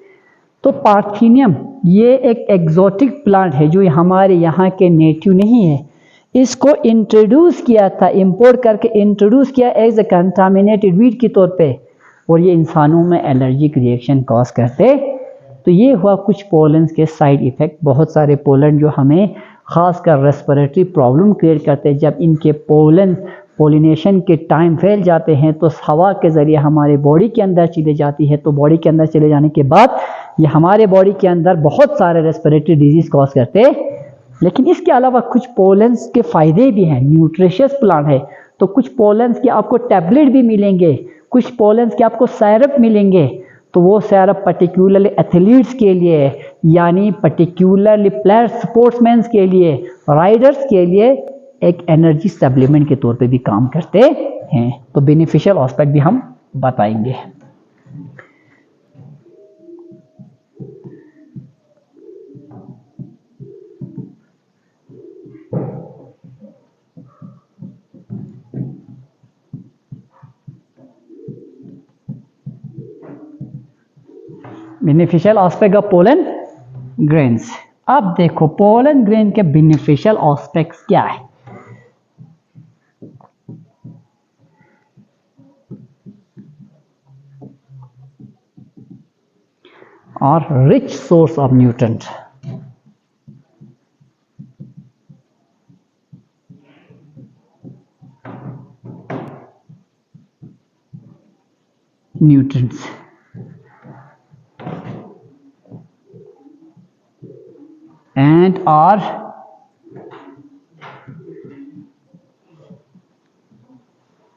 तो पार्थिनियम ये एक एक्सोटिक प्लांट है जो हमारे यहाँ के नेटिव नहीं है। इसको इंट्रोड्यूस किया था, इंपोर्ट करके इंट्रोड्यूस किया एज ए कंटामिनेटेड वीड के तौर पे, और ये इंसानों में एलर्जिक रिएक्शन कॉज करते। तो ये हुआ कुछ पोलेंस के साइड इफ़ेक्ट। बहुत सारे पोलन जो हमें खासकर रेस्पिरेटरी प्रॉब्लम क्रिएट करते हैं, जब इनके पोलिनेशन के टाइम फैल जाते हैं तो हवा के ज़रिए हमारे बॉडी के अंदर चले जाती है। तो बॉडी के अंदर चले जाने के बाद ये हमारे बॉडी के अंदर बहुत सारे रेस्पिरेटरी डिजीज़ कॉज करते। लेकिन इसके अलावा कुछ पोलेंस के फ़ायदे भी हैं, न्यूट्रिशियस प्लांट है। तो कुछ पोलेंस के आपको टैबलेट भी मिलेंगे, कुछ पोलेंस के आपको सायरप मिलेंगे। तो वो सायरप पर्टिकुलरली एथलीट्स के लिए, यानी पर्टिकुलरली प्लेयर स्पोर्ट्समैन के लिए, राइडर्स के लिए एक एनर्जी सप्लीमेंट के तौर पे भी काम करते हैं। तो बेनिफिशियल एस्पेक्ट भी हम बताएंगे। Beneficial aspect of pollen grains. अब देखो पोलन ग्रेन के बेनिफिशियल एस्पेक्ट्स क्या है। और rich source of nutrient, nutrients and are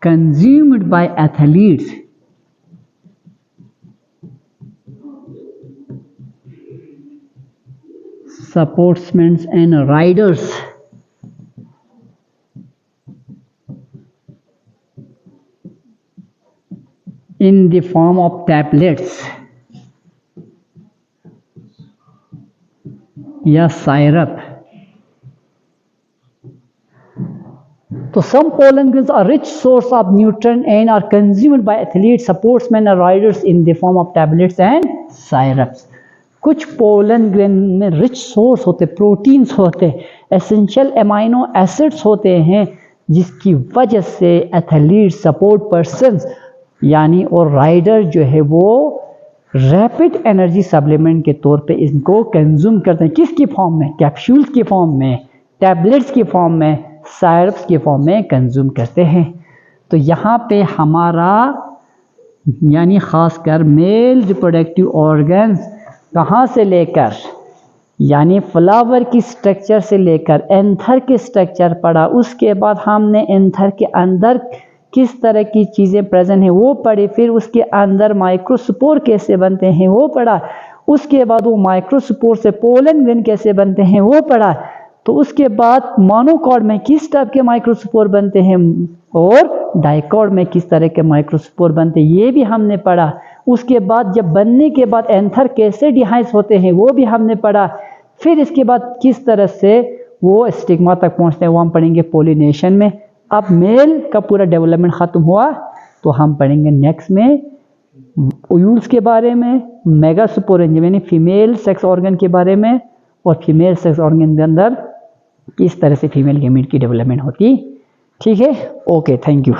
consumed by athletes sportsmen and riders in the form of tablets या syrup. So some pollen grains are rich source of nutrient and are consumed by athletes, sportsmen and riders in the form of tablets and syrups. कुछ pollen grain में rich source होते, proteins होते, essential amino acids होते हैं, जिसकी वजह से athlete, support persons यानी और राइडर जो है वो रैपिड एनर्जी सप्लीमेंट के तौर पे इनको कंज्यूम करते हैं। किसकी फॉर्म में? कैप्सूल्स की फॉर्म में, टैबलेट्स की फॉर्म में, सायरप्स की फॉर्म में कंज्यूम करते हैं। तो यहाँ पे हमारा यानी ख़ासकर मेल रिप्रोडक्टिव ऑर्गन्स कहाँ से लेकर यानी फ्लावर की स्ट्रक्चर से लेकर एंथर के स्ट्रक्चर पढ़ा, उसके बाद हमने एंथर के अंदर किस तरह की चीज़ें प्रेजेंट हैं वो पढ़ी, फिर उसके अंदर माइक्रोस्पोर कैसे बनते हैं वो पढ़ा, उसके बाद वो माइक्रोस्पोर से पोलन ग्रेन कैसे बनते हैं वो पढ़ा, तो उसके बाद मोनोकॉर्ड में किस टाइप के माइक्रोस्पोर बनते हैं और डाइकॉर्ड में किस तरह के माइक्रोस्पोर बनते हैं ये भी हमने पढ़ा। उसके बाद जब बनने के बाद एंथर कैसे डिहाइस होते हैं वो भी हमने पढ़ा। फिर इसके बाद किस तरह से वो स्टिग्मा तक पहुंचते हैं वो हम पढ़ेंगे पोलिनेशन में। अब मेल का पूरा डेवलपमेंट ख़त्म हुआ तो हम पढ़ेंगे नेक्स्ट में ओयूल्स के बारे में, मेगास्पोरेंजियम यानी फीमेल सेक्स ऑर्गन के बारे में, और फीमेल सेक्स ऑर्गन के अंदर किस तरह से फीमेल गैमीट की डेवलपमेंट होती। ठीक है, ओके, थैंक यू।